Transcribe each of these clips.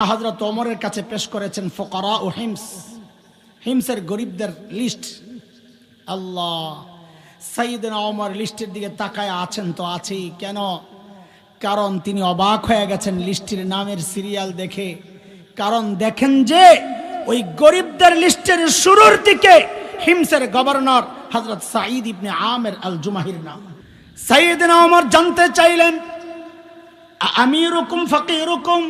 হযরত ওমরের কাছে পেশ করেছেন ফুকারা ও হিমসের গরিবদের লিস্ট। আল্লাহ, সাইয়েদনা ওমর লিস্টের দিকে তাকায় আছেন তো আছেই, কেন? কারণ তিনি অবাক হয়ে গেছেন লিস্টের নামের সিরিয়াল দেখে। কারণ দেখেন যে ওই গরিবদের লিস্টের শুরুর দিকে হিমসের গভর্নর হযরত সাঈদ ইবনে আমির আল জুমাহির নাম। সাইয়েদনা ওমর জানতে চাইলেন, আমিরুকুম ফাকিরুকুম,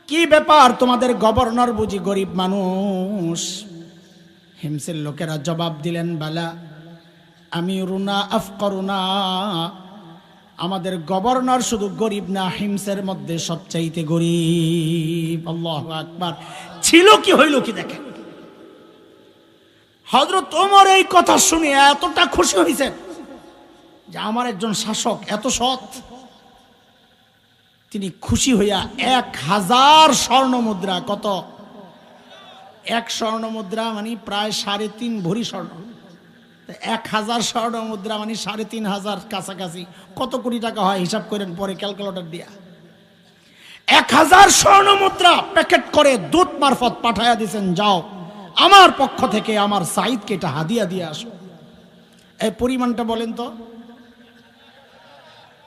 কি ব্যাপার, তোমাদের গভর্নর বুঝি গরিব মানুষ? হিমসের লোকেরা জবাব দিলেন, বালা আমিরুনা আফকরুনা, আমাদের গভর্নর শুধু গরিব না, হিমসের মধ্যে সবচাইতে গরিব। আল্লাহু আকবার। ছিল কি হইল কি দেখেন। হযরত ওমর এই কথা শুনে এতটা খুশি হয়েছেন যে আমার একজন শাসক এত সৎ। তিনি খুশি হইয়া 1000 স্বর্ণ মুদ্রা, কত? 1 স্বর্ণ মুদ্রা মানে প্রায় 3.5 ভরি স্বর্ণ। 1000 স্বর্ণ মুদ্রা মানে 3500 কাছাকাছি। কত কোটি টাকা হয় হিসাব করেন পরে ক্যালকুলেটর দিয়া। 1000 স্বর্ণ মুদ্রা প্যাকেট করে দূত মারফত পাঠাইয়া দিয়েছেন, যাও আমার পক্ষ থেকে আমার সাঈদকে এটা হাদিয়া দিয়ে আসো। এই পরিমাণটা বলেন তো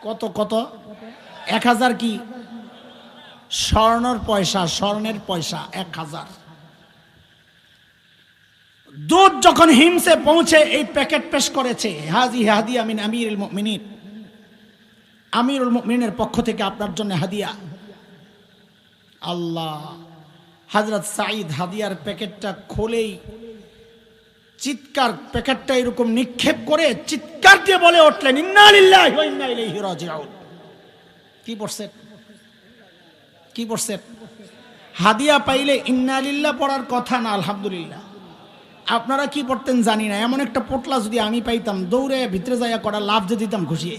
কত? কত? 1000 কি স্বর্ণের পয়সা? স্বর্ণের পয়সা 1000। দূত যখন হিমসে পৌঁছে এই প্যাকেট পেশ করেছে, হাজি হাদিয়া মিন আমিরুল মুমিনিন, আমিরুল মুমিনের পক্ষ থেকে আপনার জন্য হাদিয়া। আল্লাহ, হযরত সাঈদ হাদিয়ার প্যাকেটটা খুলেই চিৎকার, প্যাকেটটা এরকম নিক্ষেপ করে চিৎকার দিয়ে বলে উঠলেন, ইন্না লিল্লাহি ওয়া ইন্না ইলাইহি রাজিউন। কি পড়ছেন? কি পড়ছেন? হাদিয়া পাইলে ইন্না লিল্লাহ পড়ার কথা না, আলহামদুলিল্লাহ। আপনারা কি পড়তেন জানি না, এমন একটা পোটলা যদি আমি পাইতাম দৌড়ে ভিতরে যাইয়া করা লাভ যে দিতাম খুশি।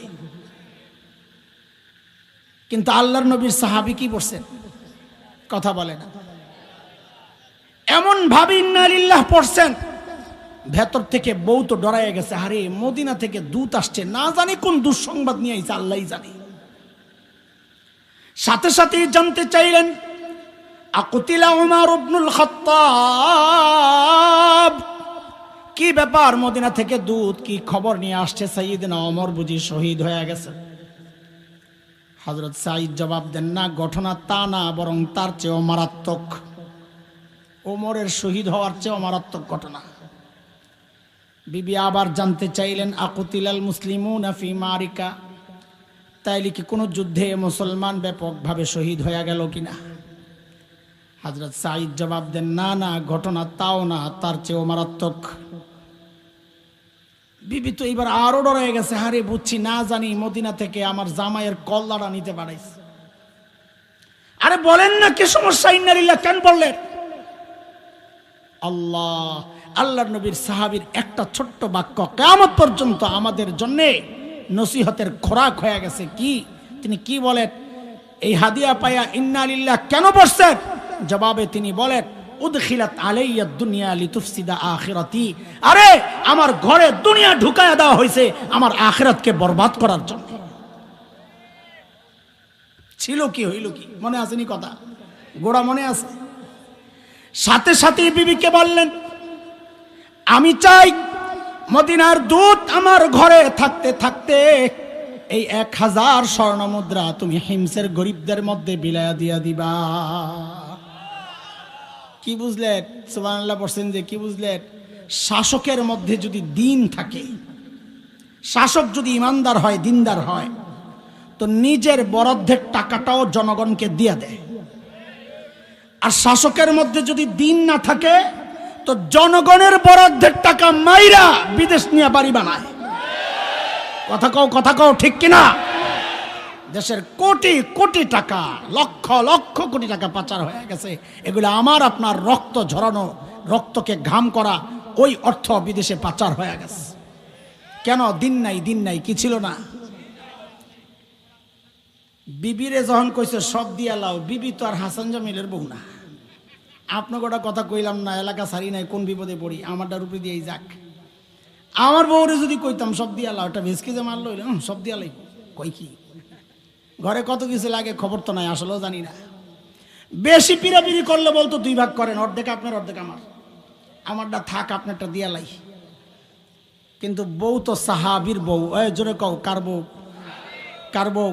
কিন্তু আল্লাহর নবীর সাহাবী কি পড়ছেন? কথা বলে না। এমন ভাবে ইন্না লিল্লাহ পড়ছেন, ভেতর থেকে বউ তো ডরাইয়া গেছে, আরে মদিনা থেকে দূত আসছে, না জানি কোন দুঃসংবাদ নিয়ে আইছে, আল্লাহই জানে। সাথে সাথে জানতে চাইলেন, আকুতিলা উমর ইবনুল খাত্তাব, কি ব্যাপার, মদিনা থেকে দূত কি খবর নিয়ে আসছে, সাইয়েদনা ওমর বুঝি শহীদ হয়ে গেছে? হযরত সাঈদ জবাব দেন, না, ঘটনা তা না, বরং তার চেয়েও মারাত্মক। ওমরের শহীদ হওয়ার চেয়েও মারাত্মক ঘটনা। বিবি আবার জানতে চাইলেন, আকুতিলাল মুসলিমুনা ফি মারিকা, তাইলে কি কোনো যুদ্ধে মুসলমান ব্যাপকভাবে শহীদ হয়ে গেল কিনা? হযরত সাঈদ জবাব দেন, না না, ঘটনা তাও না, তার চেয়েও মারাত্মক। বিবি তো এবার আরো ডরে গেছে, হারে বুঝছি, না জানি মদিনা থেকে আমার জামাইয়ের কল্লাটা নিতে পারাইছে। আরে বলেন না, কি সমস্যা, ইন্না লিল্লাহ কেন বললেন? আল্লাহ, আল্লাহর নবীর সাহাবীর একটা ছোট্ট বাক্য কিয়ামত পর্যন্ত আমাদের জন্য নসিহতের খোরাক হয়ে গেছে। কি? তিনি কি বলেন? এই হাদিয়া পায়া ইন্না লিল্লাহ কেন বলছেন? জবাবে তিনি বলেন, উদখিলাত আলাইয়া দুনিয়া লিতুফসিদা আখিরাতি, আরে আমার ঘরে দুনিয়া ঢুকায়া দেওয়া হয়েছে আমার আখিরাতকে বরবাদ করার জন্য। ছিল কি হইল কি, মনে আসেনি কথা? গোড়া মনে আছে? সাথে সাথে বিবিকে বললেন, আমি চাই মদিনার দূত আমার ঘরে থাকতে থাকতে এই 1000 স্বর্ণ মুদ্রা তুমি হিমসের গরিবদের মধ্যে বিলায়া দিয়া দিবা। কি বুঝলেন? সুবহানাল্লাহ পড়ছেন যে কি বুঝলেন? শাসকের মধ্যে যদি দিন থাকে, শাসক যদি ইমানদার হয়, দিনদার হয়, তো নিজের বরাদ্দের টাকাটাও জনগণকে দিয়ে দেয়। আর শাসকের মধ্যে যদি দিন না থাকে, তো জনগণের বরাদ্দের টাকা মাইরা বিদেশ নিয়ে বাড়ি বানায়। কথা কও ঠিক কিনা? দেশের কোটি কোটি টাকা, লক্ষ লক্ষ কোটি টাকা পাচার হয়ে গেছে। এগুলো আমার আপনার রক্ত ঝরানো, রক্তকে ঘাম করা ওই অর্থ বিদেশে পাচার হয়ে গেছে। কেন? দিন নাই, দিন নাই, কি ছিল না? বিবিরে যখন কইছে সব দিয়া লাও, বিবি তো আর হাসান জামিলের বউ না। আপনাকে ওটা কথা কইলাম না, এলাকা সারি নাই, কোন বিপদে পড়ি, আমারটা রূপে দিয়েই যাক। আমার বউরে যদি কইতাম সব দিয়া লাও, ওটা ভেসকে যে মারলো, সব দিয়া লাই, কই কি ঘরে কত কিছু লাগে খবর তো নাই, আসলেও জানি না। বেশি পিরাপিরি করলে বলতো 2 ভাগ করেন, অর্ধেক আপনার অর্ধেক আমার, আমারটা থাক আপনারটা দিয়া লাই। কিন্তু বউ তো সাহাবীর বউ, জোরে কও কার বউ? কার বউ?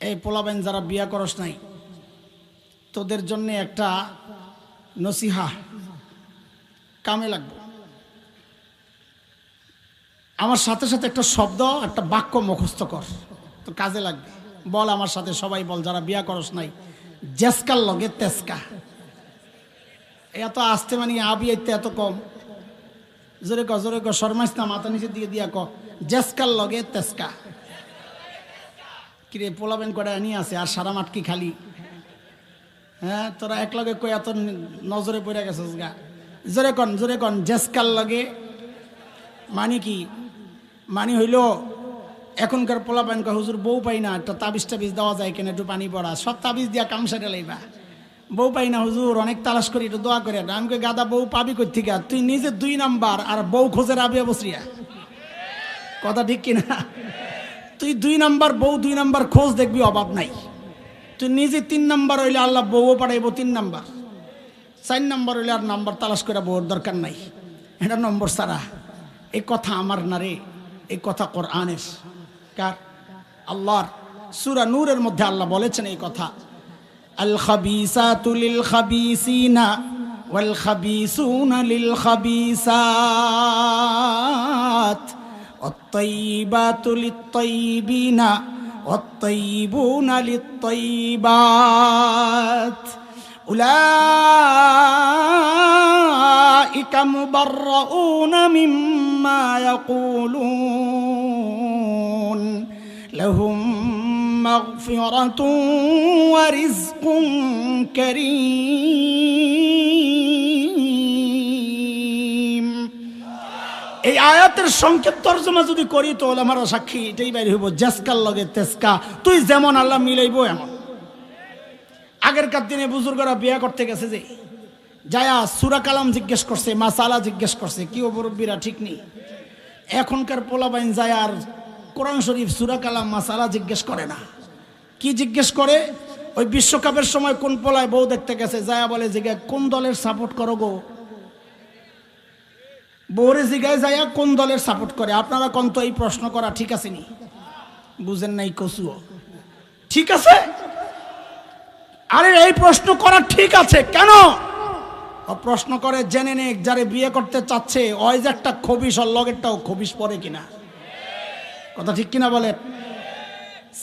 এই পোলাবেন যারা বিয়া করস নাই, তোদের জন্য একটা নসিহা, কামে লাগবে। আমার সাথে সাথে একটা শব্দ, একটা বাক্য মুখস্থ কর, তো কাজে লাগবে। বল আমার সাথে, সবাই বল যারা বিয়া করস নাই, জেসকার লগে তেসকা। এত আসতে মানে আবি এত কম, জোরে ক জোরে ক, শর্মাইস না, মাথা নিচের দিকে দিয়া ক, জেসকার লগে তেসকা। কিরে পোলাবেন করে নিয়ে আসে আর সারা মাঠ কি খালি? হ্যাঁ, তোরা এক লগে কই এত নজরে পড়ে গেছিস গা। জোরে কন জোরে কন, জেসকার লগে মানে কি? মানে হইল এখনকার পোলাবেন কয় হুজুর বউ পাই না, একটা তাবিজ টাবিজ দেওয়া যায় কেন, একটু পানি পড়া, সব তাবিজ দিয়া কাম সেরে লাইবা। বউ পাই না হুজুর, অনেক তালাশ করি, একটু দোয়া করে। আমি কই গাদা বউ পাবি কই থেকে? তুই নিজে 2 নাম্বার আর বউ খোঁজের আবিয়া বসরিয়া, কথা ঠিক কিনা? তুই 2 নাম্বার বউ, 2 নাম্বার খোঁজ, দেখবি অভাব নাই। তুই নিজে 3 নাম্বার হইলে আল্লাহ বউও পাঠাইবো 3 নাম্বার, 4 নাম্বার হইলে আর নাম্বার তালাশ করে বউর দরকার নাই, এটা নম্বর সারা। এই কথা আমার না রে, এই কথা কোরআনের। কার? আল্লাহর। সূরা নূরের মধ্যে আল্লাহ বলেছেন এই কথা, আল খাবিসাতু লিল খাবিসিনা ওয়াল খাবিসুনা লিল খাবিসাত ওয়াত-তাইয়িবাতু লিত-তাইয়িবিনা ওয়াত-তাইয়িবুনা লিত-তাইয়িবাত উলাইকা মুবাররাউনা মিম্মা ইয়াকুলুন লাহুম মাগফিরাতুন ওয়া রিজকুন কারীম। এই আয়াতের সংক্ষেপ তরজমা যদি করি তো ওলামারা সাক্ষী এটাই বাইরে হইব, জেসকার লগে তেসকা, তুই যেমন আল্লাহ মিলাইব এমন। আগেরকার দিনে বুজুর্গরা বিয়া করতে গেছে, যে যায়া সূরা কালাম জিজ্ঞেস করছে, মাসালা জিজ্ঞেস করছে, কি ও মুরব্বীরা ঠিক নেই। এখনকার পোলাবাইন যায় আর কোরআন শরীফ সূরা কালাম মাসালা জিজ্ঞেস করে না। কি জিজ্ঞেস করে? ওই বিশ্বকাপের সময় কোন পোলায় বউ দেখতে গেছে, যায়া বলে জিজ্ঞাসা কোন দলের সাপোর্ট করো গো? বউরে জিজ্ঞাসা যায়া কোন দলের সাপোর্ট করে? আপনারা কোন তো এই প্রশ্ন করা ঠিক আছে নি? বুঝেন নাই কসুও? ঠিক আছে, আরে এই প্রশ্ন করা ঠিক আছে কেন? প্রশ্ন করে জেনে নে যারে বিয়ে করতে চাচ্ছে ওই যে একটা খবিশ, আর লগেরটাও খবিশ পরে কিনা, কথা ঠিক কিনা বলে?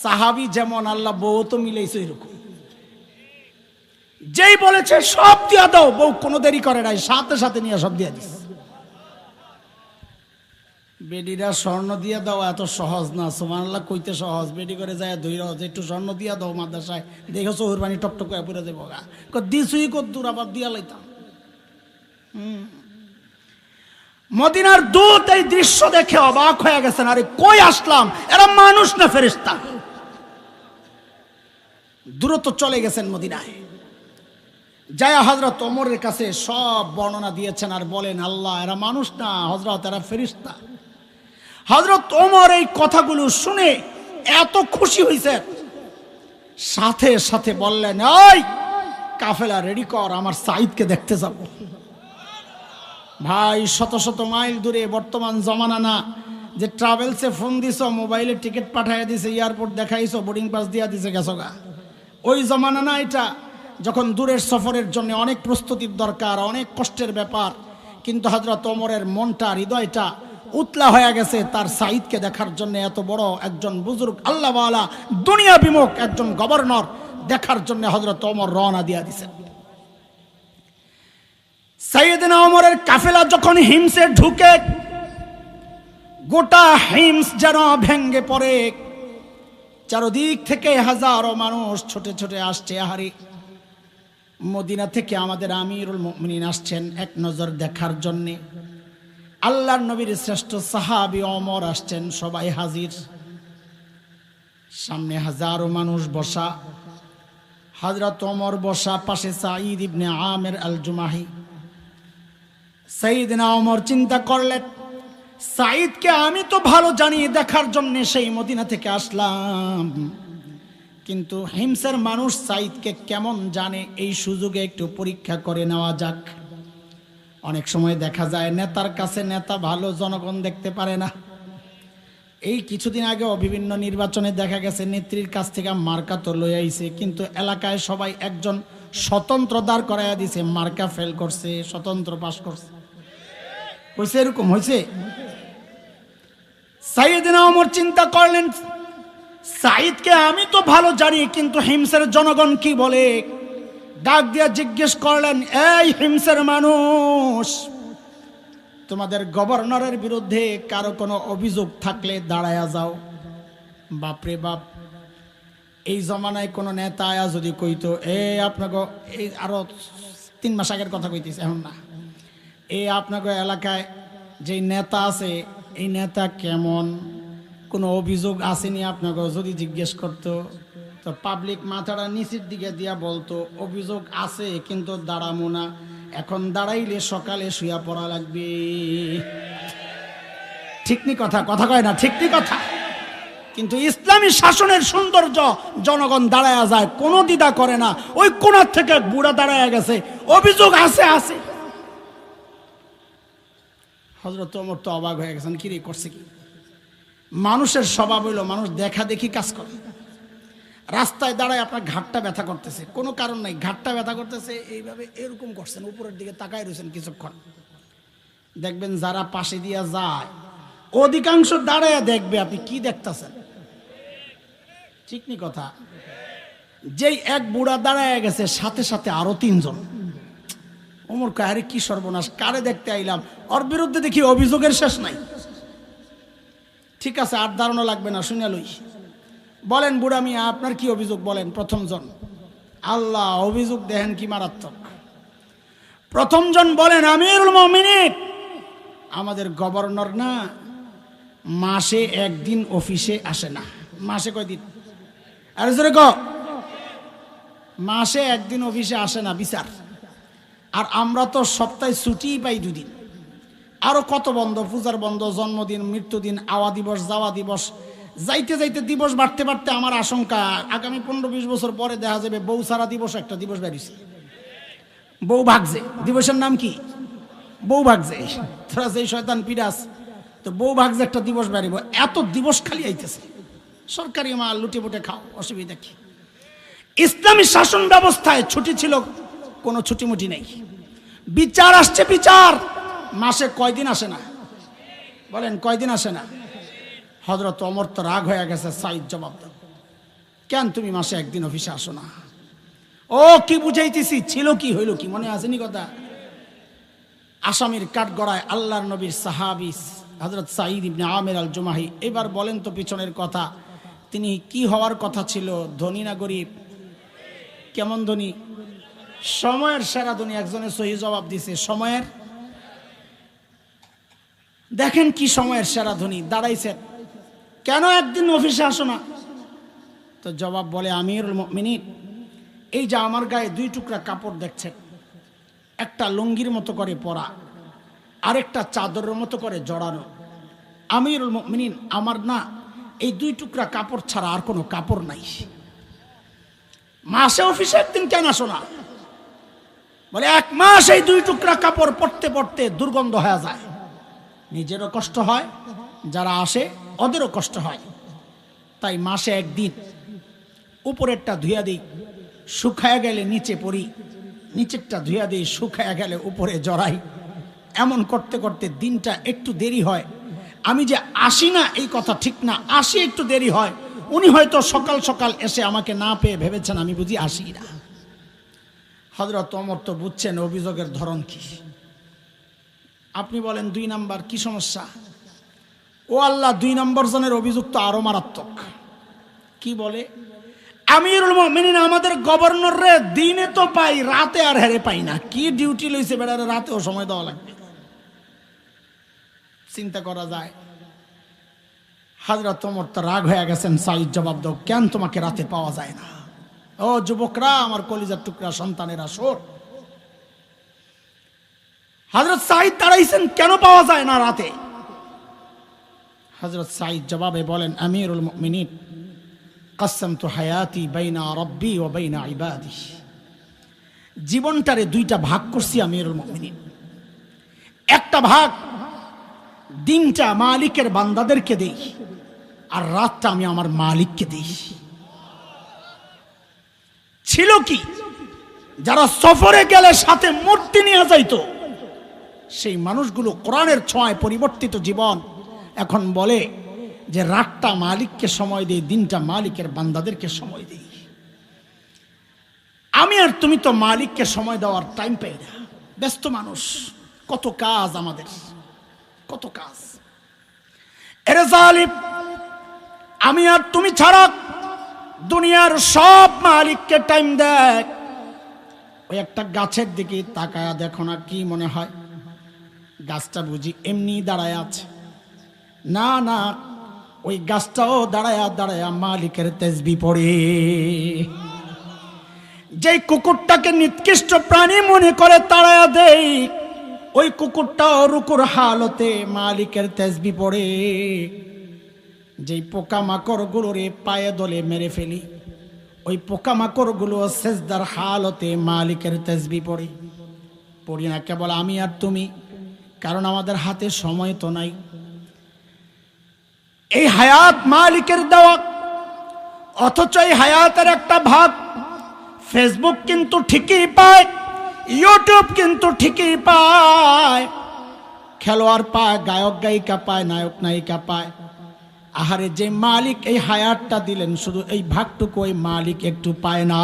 সাহাবী যেমন আল্লাহ বউ তো মিলেছে এরকম, যেই বলেছে সব দিয়া দাও, বউ কোনো দেরি করে নাই, সাথে সাথে নিয়ে সব দিয়া দিস। বেডিরা স্বর্ণ দিয়া দাও এত সহজ না, সুবহানাল্লাহ কইতে সহজ, বেডি করে যায় ধৈর একটু স্বর্ণ দিয়া দাও মাদ্রাসায়, দেখো চোখের পানি টকটক করে পড়ে যাবো গা, দিছুই কদ্দুর আবার দিয়া লাইতাম। মদিনার দূত এই দৃশ্য দেখে অবাক হয়ে গেছেন, আরে কই আসলাম, এরা মানুষ না ফেরেশতা। দ্রুত চলে গেছেন মদিনায়, যায়া হযরত ওমরের কাছে সব বর্ণনা দিয়েছেন আর বলেন আল্লাহ এরা মানুষ না হযরত, এরা ফেরেশতা। হযরত ওমর এই কথাগুলো শুনে এত খুশি হয়েছেন, সাথে সাথে বললেন এই কাফেলা রেডি কর, আমার সাঈদকে দেখতে যাব। ভাই শত শত মাইল দূরে, বর্তমান জমানা না যে ট্রাভেলসে ফোন দিছো, মোবাইলে টিকিট পাঠাইয়া দিছে, এয়ারপোর্ট দেখাইছো, বোর্ডিং পাস দিয়া দিছে, গেছো গা। ওই জমানা না এটা, যখন দূরের সফরের জন্য অনেক প্রস্তুতির দরকার, অনেক কষ্টের ব্যাপার। কিন্তু হযরত ওমরের মনটা, হৃদয়টা উতলা হয়ে গেছে তার সাঈদকে দেখার জন্য। এত বড় একজন বুজুর্গ আল্লাহওয়ালা দুনিয়া বিমুখ একজন গভর্নর দেখার জন্য হযরত ওমর রওনা দিয়া দিছেন। সাইয়েদনা ওমরের কাফেলা যখন হিমসে ঢুকে, গোটা হিমস যেন ভেঙ্গে পড়ে, চারদিক থেকে হাজারো মানুষ ছুটে ছুটে আসছে। আহারে, মদিনা থেকে আমাদের আমিরুল মুমিনিন আসছেন এক নজর দেখার জন্যে, আল্লাহর নবীর শ্রেষ্ঠ সাহাবী ওমর আসছেন, সবাই হাজির। সামনে হাজারো মানুষ বসা, হযরত ওমর বসা, পাশে সাঈদ ইবনে আমির আল জুমাহি। সাইয়েদনা ওমর চিন্তা করলেন, সাঈদকে আমি তো ভালো জানি, দেখার জন্য সেই মদিনা থেকে আসলাম, কিন্তু হিমসের মানুষ সাইদকে কেমন জানে, এই সুযোগে একটু পরীক্ষা করে নেওয়া যাক। অনেক সময় দেখা যায় নেতার কাছে নেতা ভালো, জনগণ দেখতে পারে না। এই কিছুদিন আগে বিভিন্ন নির্বাচনে দেখা গেছে নেত্রীর কাছ থেকে মার্কা তো লই আইছে, কিন্তু এলাকায় সবাই একজন স্বতন্ত্র দাঁড় করাইয়া দিছে, মার্কা ফেল করছে, স্বতন্ত্র পাস করছে। হয়েছে এরকম হয়েছে। সাইয়েদনা ওমর চিন্তা করলেন, সাইদকে আমি তো ভালো জানি, কিন্তু হিমসের জনগণ কি বলে। ডাক দিয়া জিজ্ঞেস করলেন, এই হিমসের মানুষ, তোমাদের গভর্নরের বিরুদ্ধে কারো কোনো অভিযোগ থাকলে দাঁড়ায়া যাও। বাপরে বাপ, এই জমানায় কোনো নেতা আয়া যদি কইতো, আপনাকে এই আরো 3 মাস আগের কথা কইতেছে, এখন না, আপনাকে এলাকায় যে নেতা আছে, এই নেতা কেমন, কোনো অভিযোগ আসেনি আপনাকে যদি জিজ্ঞেস করতো, তো পাবলিক মাথাটা নিচের দিকে দিয়া বলতো অভিযোগ আছে কিন্তু দাঁড়ামো না, এখন দাঁড়াইলে সকালে শুয়া পড়া লাগবে। ঠিক নি কথা, কথা কয় না, ঠিক নি কথা। কিন্তু ইসলামী শাসনের সৌন্দর্য, জনগণ দাঁড়ায়া যায়, কোনো দ্বিধা করে না। ওই কোণার থেকে বুড়া দাঁড়ায়া গেছে, অভিযোগ আছে আছে। হযরত ওমর তো অবাক হয়ে গেছেন, কি রে করছে কি। মানুষের স্বভাব হইল মানুষ দেখা দেখি কাজ করে। রাস্তায় দাঁড়ায় আপনার ঘাটটা ব্যথা করতেছে, কোনো কারণ নাই, ঘাটটা ব্যথা করতেছে, এইভাবে এরকম করছেন, উপরের দিকে তাকায় রয়েছেন কিছুক্ষণ। দেখবেন যারা পাশে দিয়া যায় অধিকাংশ দাঁড়ায় দেখবে আপনি কি দেখতেছেন। ঠিক নি কথা। যেই এক বুড়া দাঁড়ায় গেছে, সাথে সাথে আরো 3 জন। ওমর কারে কি সর্বনাশ, কারে দেখতে আইলাম, ওর বিরুদ্ধে দেখি অভিযোগের শেষ নাই। ঠিক আছে, আর দাঁড়ানো লাগবে না, শুনে লই। বলেন বুড়া মিয়া, আপনার কি অভিযোগ বলেন। প্রথম জন, আল্লাহ, অভিযোগ দেখেন কি মারাত্মক। প্রথম জন বলেন, আমিরুল মুমিনিন, আমাদের গভর্নর না মাসে 1 দিন অফিসে আসে না। মাসে কয়দিন? আরে জোরে কও। মাসে 1 দিন অফিসে আসে না, বিচার। আর আমরা তো সপ্তাহে ছুটিই পাই 2 দিন। আরো কত বন্ধ, পূজার বন্ধ, জন্মদিন, মৃত্যুদিন, আওয়া দিবস, যাওয়া দিবস, যাইতে যাইতে দিবস বাড়তে বাড়তে আমার আশঙ্কা আগামী 15-20 বছর পরে দেখা যাবে বউ সারা দিবস একটা দিবস বেরিয়েছে। বউ ভাগছে, দিবসের নাম কি? বউ ভাগছে। তোরা যেই শয়তান পিরাস, তো বউ ভাগছে একটা দিবস বেরিব, এত দিবস খালি আইতেছে। সরকারি মাল লুটে পুটে খাও, অসুবিধা কি? ইসলামী শাসন ব্যবস্থায় ছুটি ছিল, কোনো ছুটিমুটি নেই। বিচার আসছে, বিচার মাসে কয়দিন আসে না? বলেন কয়দিন আসে না? হযরত ওমর তো রাগ হয়ে গেছে, সাইদ জবাব দাও, কেন তুমি মাসে 1 দিন অফিসে আসো না? ও কি বুঝাইতেছি, ছিল কি হইল কি, মনে আসেনি কথা? আসামির কাঠগড়ায় আল্লাহর নবীর সাহাবী হযরত সাঈদ ইবনে আমির আল জুমাহি। এবার বলেন তো পিছনের কথা, তিনি কি হওয়ার কথা ছিল, ধনী না গরিব? কেমন ধনী? সময়ের সেরা ধনী। একজনের সহি জবাব দিছে, সময়ের। দেখেন কি সময়ের সেরা ধনী দাঁড়াইছেন, কেন 1 দিন অফিসে আসো না? তো জবাব বলে, আমিরুল মুমিনিন, এই যে আমার গায়ে 2 টুকরা কাপড় দেখছেন, একটা লুঙ্গির মতো করে পরা, আরেকটা চাদরের মতো করে জড়ানো। আমিরুল মুমিনিন, আমার না এই 2 টুকরা কাপড় ছাড়া আর কোনো কাপড় নাই। মাসে অফিসে 1 দিন কেন আসো না? বলে 1 মাস এই 2 টুকরা কাপড় পরতে পরতে দুর্গন্ধ হয়ে যায়, নিজেরও কষ্ট হয়, যারা আসে ওদেরও কষ্ট হয়, তাই মাসে 1 দিন উপরেরটা ধুইয়া দিই, শুকায় গেলে নিচে পরি, নিচেরটা ধুইয়া দিই, শুকায় গেলে উপরে জড়াই। এমন করতে করতে দিনটা একটু দেরি হয়। আমি যে আসি না এই কথা ঠিক না, আসি একটু দেরি হয়। উনি হয়তো সকাল সকাল এসে আমাকে না পেয়ে ভেবেছেন আমি বুঝি আসি না। হযরত ওমর তো বুঝছেন অভিযোগের ধরন কি। আপনি বলেন 2 নাম্বার কি সমস্যা? ও আল্লাহ, 2 নম্বর জনের অভিযোগ তো আরো মারাত্মক। কি বলে? আমিরুল মুমিনিন, আমাদের গভর্নর রে দিনে তো পাই, রাতে আর হেরে পাই না। কি ডিউটি লইছে বেড়ারে, রাতেও সময় দেওয়া লাগবে। চিন্তা করা যায়। হযরত ওমর তো রাগ হয়ে গেছেন, সাইদ জবাব দাও, কেন তোমাকে রাতে পাওয়া যায় না? ও যুবকরা, আমার কলিজার টুকরা সন্তানেরা, শোন। হযরত সাইদ দাঁড়াইছেন, কেন পাওয়া যায় না রাতে? হযরত সাইদ জবাবে বলেন, আমিরুল মুমিনিন, কাসসামতু হায়াতি বাইনা রাব্বি ওয়া বাইনা ইবাদি, জীবনটারে দুইটা ভাগ করছি আমিরুল মুমিনিন। একটা ভাগ দিনটা মালিকের বান্দাদেরকে দেই, আর রাতটা আমি আমার মালিককে দেই। ছিল কি, যারা সফরে গেলে সাথে মূর্তি নিয়ে যাইতো, সেই মানুষগুলো কোরআনের ছোঁয়ায় পরিবর্তিত জীবন এখন বলে যে রাতটা মালিককে সময় দেই, দিনটা মালিকের বান্দাদেরকে সময় দেই। আমি আর তুমি তো মালিককে সময় দেওয়ার টাইম পাই না, ব্যস্ত মানুষ, কত কাজ আমাদের, কত কাজ। এরে জালিম, আমি আর তুমি ছাড়া দুনিয়ার সব মালিককে টাইম দেয়। ওই একটা গাছের দিকে তাকায়া দেখো না, কি মনে হয় গাছটা বুঝি এমনি দাঁড়ায় আছে? না না, ওই গাছটাও দাঁড়ায়া দাঁড়ায়া মালিকের তাসবিহ পড়ে। যেই কুকুরটাকে নিকৃষ্ট প্রাণী মনে করে তাড়ায়া দেই, ওই কুকুরটাও রুকুর হালতে মালিকের তাসবিহ পড়ে। যেই পোকামাকড় গুলোরে পায়ে দলে মেরে ফেলি, ওই পোকামাকড় গুলো সেজদার হালতে মালিকের তাসবিহ পড়ে। পড়ি না কেবল আমি আর তুমি, কারণ আমাদের হাতে সময় তো নাই। এই হায়াত মালিকের দেওয়া, অথচ এই হায়াতের একটা ভাগ ফেসবুক কিন্তু ঠিকই পায়, ইউটিউব কিন্তু ঠিকই পায়, খেলোয়াড় পায়, গায়ক গায়িকা পায়, নায়ক নায়িকা পায়। আহারে, যে মালিক এই হায়াতটা দিলেন, শুধু এই ভাগটুকু ওই মালিক একটু পায় না।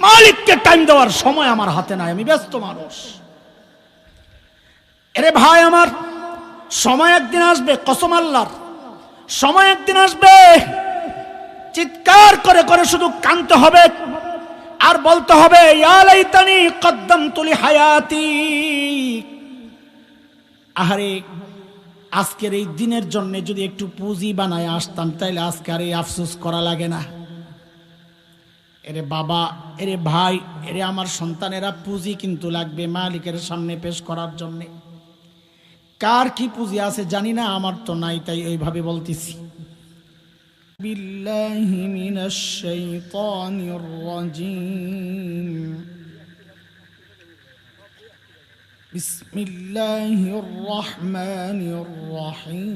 মালিককে টাইম দেওয়ার সময় আমার হাতে নাই, আমি ব্যস্ত মানুষ। এরে ভাই আমার, সময় একদিন আসবে, কসম আল্লাহর, সময় একদিন আসবে, চিৎকার করে করে শুধু কাঁদতে হবে আর বলতে হবে, ইয়া লাইতানি কদ্দামতু লিহায়াতি। আহারে, আজকের এই দিনের জন্য যদি একটু পুঁজি বানায় আসতাম, তাইলে আজকে আর এই আফসোস করা লাগে না। এরে বাবা, এরে ভাই, এরে আমার সন্তানেরা, পুঁজি কিন্তু লাগবে মালিকের সামনে পেশ করার জন্যে। কার কি পুঁজি আছে জানি না, আমার তো নাই, তাই এইভাবে বলতেছি। বিল্লাহি মিনাশ শাইতানির রাজিম। বিসমিল্লাহির রহমানির রহিম।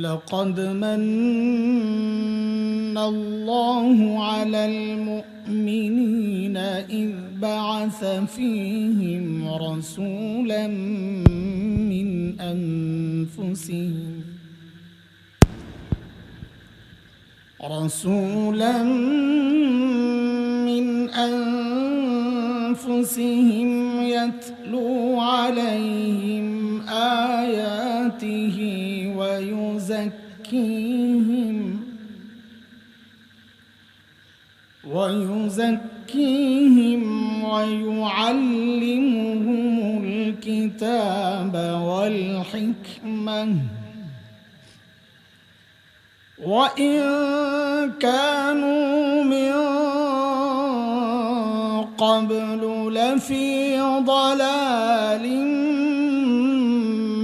লাকাদ মান্না আল্লাহু আলাল মুমিনিনা ইয বা'আসা ফীহিম রাসূলাম মিন আনফুসিহিম ইয়াতলু আলাইহিম আয়াতিহি ওয়া ইউযাক্কিহিম ويعلمهم الكتاب والحكمة وإن كانوا من قبل لفي ضلال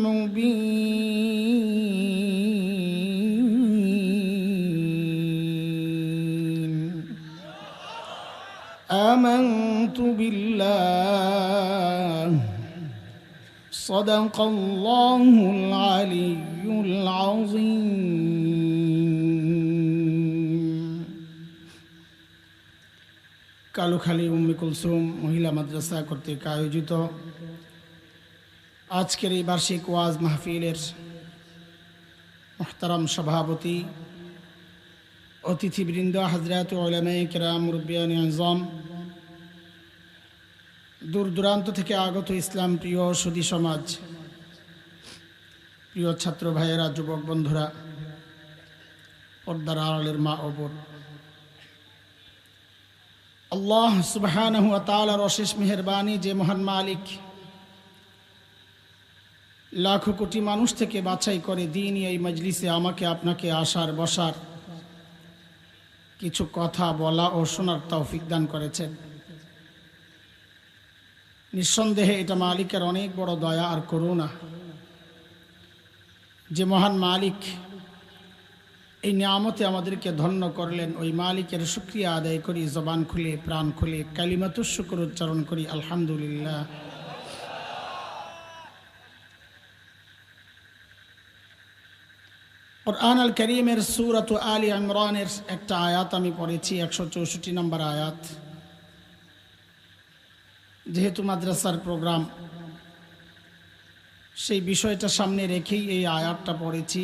مبين. آمنت بالله صدق الله العلي العظيم. কালুখালী উম্মে কুলসুম মহিলা মাদ্রাসা কর্তৃক আয়োজিত আজকের এই বার্ষিক ওয়াজ মাহফিলের মুহতারাম সভাপতি, অতিথিবৃন্দ, হযরত উলামায়ে কিরাম, মুরব্বিয়ানে আযম, দূর দূরান্ত থেকে আগত ইসলাম প্রিয় সুধী সমাজ, প্রিয় ছাত্র ভাইয়েরা, যুবক বন্ধুরা, পর্দার আড়ালের মা ও বোন, আল্লাহ সুবহানাহু ওয়া তাআলার অশেষ মেহেরবানি যে মহান মালিক লাখো কোটি মানুষ থেকে বাছাই করে দ্বীনি এই মজলিসে আমাকে আপনাকে আসার বসার, কিছু কথা বলা ও শোনার তৌফিক দান করেছেন। নিঃসন্দেহে এটা মালিকের অনেক বড় দয়া আর করুণা যে মহান মালিক এই নিয়ামতে আমাদেরকে ধন্য করলেন। ওই মালিকের শুকরিয়া আদায় করি, জবান খুলে প্রাণ খুলে কালিমাতুশ শুকর উচ্চারণ করি, আলহামদুলিল্লাহ। কুরআন আল কারীমের সূরাত আলী ইমরানের একটা আয়াত আমি পড়েছি, 164 নম্বর আয়াত। যেহেতু মাদ্রাসার প্রোগ্রাম, সেই বিষয়টা সামনে রেখেই এই আয়াতটা পড়েছি।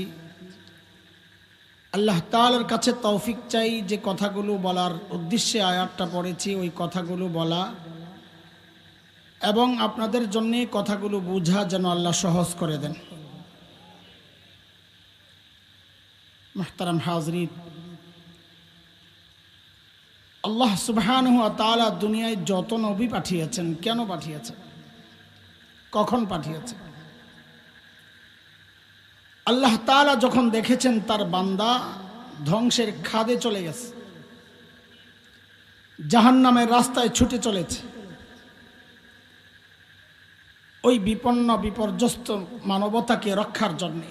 আল্লাহ তাআলার কাছে তৌফিক চাই যে কথাগুলো বলার উদ্দেশ্যে আয়াতটা পড়েছি ওই কথাগুলো বলা, এবং আপনাদের জন্যে কথাগুলো বোঝা যেন আল্লাহ সহজ করে দেন। মুহতারাম হাজরিন, আল্লাহ সুবহানাহু ওয়া তাআলা দুনিয়ায় যত নবী পাঠিয়েছেন, কেন পাঠিয়েছেন, কখন পাঠিয়েছেন? আল্লাহ তাআলা যখন দেখেছেন তার বান্দা ধ্বংসের খাদে চলে গেছে, জাহান্নামের রাস্তায় ছুটে চলেছে, ওই বিপন্ন বিপর্যস্ত মানবতাকে রক্ষার জন্যে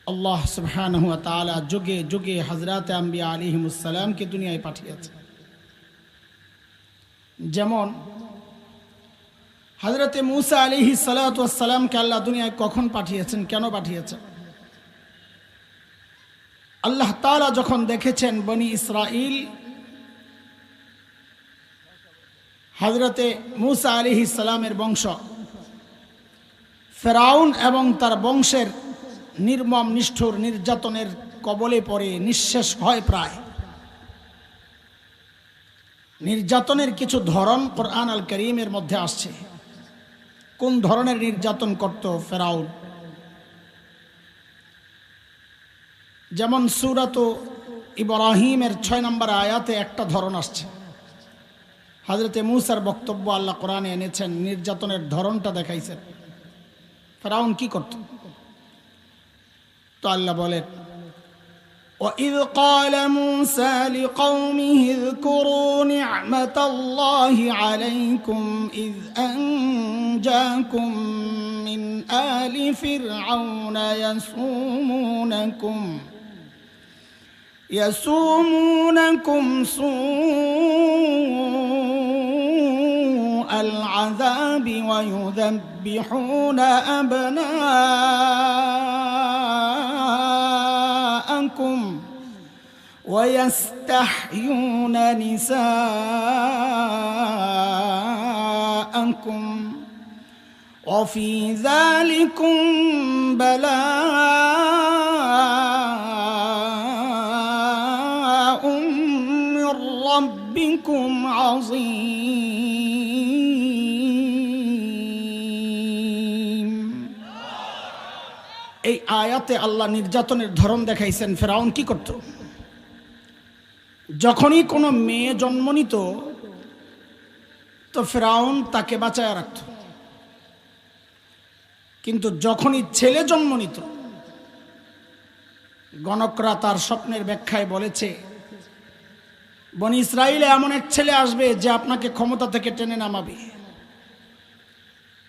আল্লাহ সুবহানাহু ওয়া তাআলা যুগে যুগে হযরত আম্বিয়া আলাইহিমুস সালামকে দুনিয়ায় পাঠিয়েছেন। যেমন হযরত মূসা আলাইহিস সালাতু ওয়াস সালামকে আল্লাহ দুনিয়ায় কখন পাঠিয়েছেন, কেন পাঠিয়েছেন? আল্লাহ তাআলা যখন দেখেছেন বনি ইসরাইল হযরত মূসা আলাইহিস সালামের বংশ ফেরাউন এবং তার বংশের নির্মম নিষ্ঠুর নির্যাতনের কবলে পড়ে নিঃশেষ হয় প্রায়। নির্যাতনের কিছু ধরন কুরআন আল কারীমের মধ্যে আসছে। কোন ধরনের নির্যাতন করত ফেরাউন? যেমন সূরাত ইব্রাহিমের 6 নম্বর আয়াতে একটা ধরন আসছে। হযরত মূসার বক্তব্য আল্লাহ কোরআনে এনেছেন, নির্যাতনের ধরনটা দেখাইছেন। ফেরাউন কি করত? তো আল্লাহ বলেন, وَإِذْ قَالَ مُوسَى لِقَوْمِهِ اذْكُرُوا نِعْمَةَ اللَّهِ عَلَيْكُمْ إِذْ أَنْجَاكُمْ مِنْ آلِ فِرْعَوْنَ يَسُومُونَكُمْ سُوءَ الْعَذَابِ وَيُذَبِّحُونَ أَبْنَاءَكُمْ وَيَسْتَحْيُونَ نِسَاءَكُمْ وَفِي ذَلِكُمْ بَلَاءٌ مِّن رَّبِّكُمْ عَظِيمٌ। এই আয়াতে আল্লাহ নির্যাতনের ধরন দেখাইছেন। ফেরাউন কি করত? যখনই কোনো মেয়ে জন্ম নিত তো ফেরাউন তাকে বাঁচায় রাখত, কিন্তু যখনই ছেলে জন্ম নিত, গণকরা তার স্বপ্নের ব্যাখ্যায় বলেছে বনি ইসরাইলে এমন এক ছেলে আসবে যে আপনাকে ক্ষমতা থেকে টেনে নামাবে।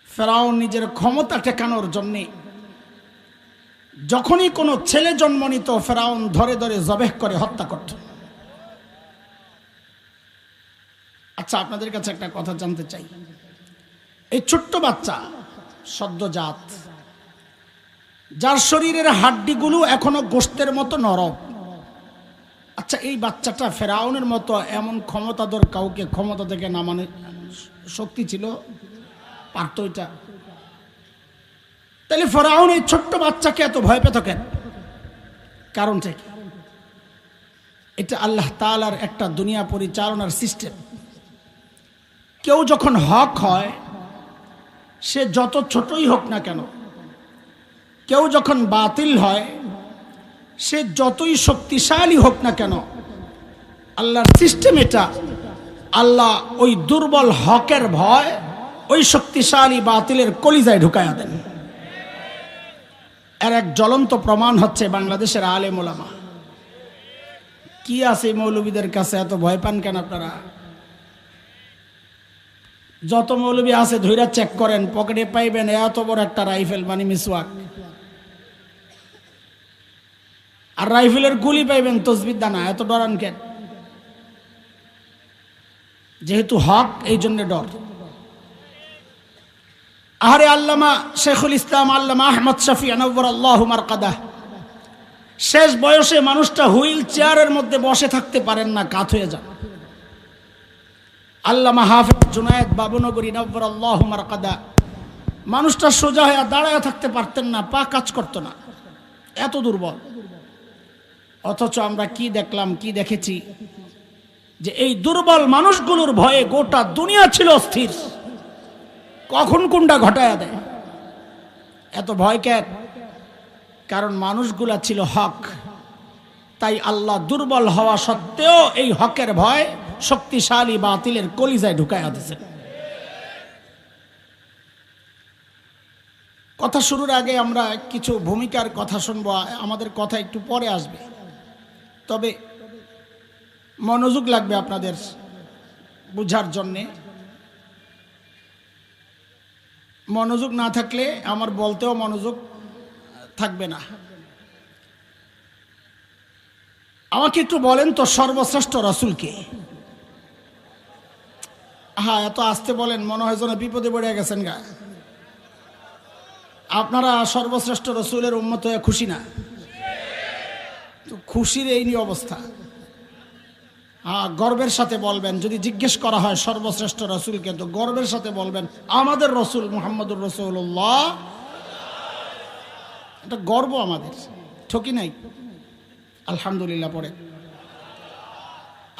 ফেরাউন নিজের ক্ষমতা টেকানোর জন্যে যখনই কোনো ছেলে জন্ম নিত ফেরাউন ধরে ধরে জবেহ করে হত্যা করত। আচ্ছা, আপনাদের কাছে একটা কথা জানতে চাই। এই ছোট্ট বাচ্চা সদ্যজাত, যার শরীরের হাড্ডিগুলো এখনো গোশতের মতো নরম, আচ্ছা এই বাচ্চাটা ফেরাউনের মতো এমন ক্ষমতাধর কাউকে ক্ষমতা থেকে নামানোর শক্তি ছিল? পারত এটা? তাহলে ফেরাউন এই ছোট্ট বাচ্চাকে এত ভয় পেত কেন? কারণটা কি? এটা আল্লাহ তাআলার একটা দুনিয়া পরিচালনার সিস্টেম। কেউ যখন হক হয় সে যত ছোটই হোক না কেন, কেউ যখন বাতিল হয় সে যতই শক্তিশালী হোক না কেন, আল্লাহর সিস্টেম এটা। আল্লাহ ওই দুর্বল হকের ভয় ওই শক্তিশালী বাতিলের কলিজায় ঢুকায়া দেন। এর এক জ্বলন্ত প্রমাণ হচ্ছে বাংলাদেশের আলেম ওলামা। কি আছে মৌলবীদের কাছে, এত ভয় পান কেন আপনারা? যত মৌলবী আছে ধইরা চেক করেন, পকেটে পাইবেন এত বড় একটা রাইফেল, মানে মিসওয়াক। আর রাইফেলের গুলি পাইবেন তসবির দানা। এত ডরান কেন? যেহেতু হক, এই জন্য ডর। আরে আল্লামা শেখুল ইসলাম আল্লামা আহমদ শফি আনওয়ারাল্লাহু মারকাদাহ, শেষ বয়সে মানুষটা হুইল চেয়ারের মধ্যে বসে থাকতে পারেন না, কাত হয়ে যান। আল্লামা হাফেজ জুনায়েদ বাবুনগরী নওয়ারাল্লাহু মারকাদাহ, মানুষটা সোজা হয়ে দাঁড়ায় থাকতে পারতেন না, পা কাজ করতো না, এত দুর্বল। অথচ আমরা কি দেখলাম, কি দেখেছি, যে এই দুর্বল মানুষগুলোর ভয়ে গোটা দুনিয়া ছিল অস্থির, কখন কোনটা ঘটায়া দেয়। এত ভয় কেন? কারণ মানুষগুলা ছিল হক। তাই আল্লাহ দুর্বল হওয়া সত্ত্বেও এই হকের ভয় শক্তিশালী বাতিলের কলিজায় ঢুকায়া দিয়েছেন। কথা শুরুর আগে আমরা কিছু ভূমিকার কথা শুনবো, আমাদের কথা একটু পরে আসবে, তবে মনোযোগ লাগবে আপনাদের বুঝার জন্যে। মনোযোগ না থাকলে আমার বলতেও মনোযোগ থাকবে না। আমাকে একটু বলেন তো, সর্বশ্রেষ্ঠ রাসূলকে? হ্যাঁ, এত আসতে বলেন, মনে হয় যেন বিপদে পড়ে গেছেন গা। আপনারা সর্বশ্রেষ্ঠ রাসূলের উম্মত হয়ে খুশি না? তো খুশির এই নিয়ে অবস্থা। হ্যাঁ, গর্বের সাথে বলবেন। যদি জিজ্ঞেস করা হয় সর্বশ্রেষ্ঠ রাসূলকে, তো গর্বের সাথে বলবেন আমাদের রাসূল মুহাম্মদুর রাসূলুল্লাহ। এটা গর্ব আমাদের, ঠকি নাই। আলহামদুলিল্লাহ পড়ে।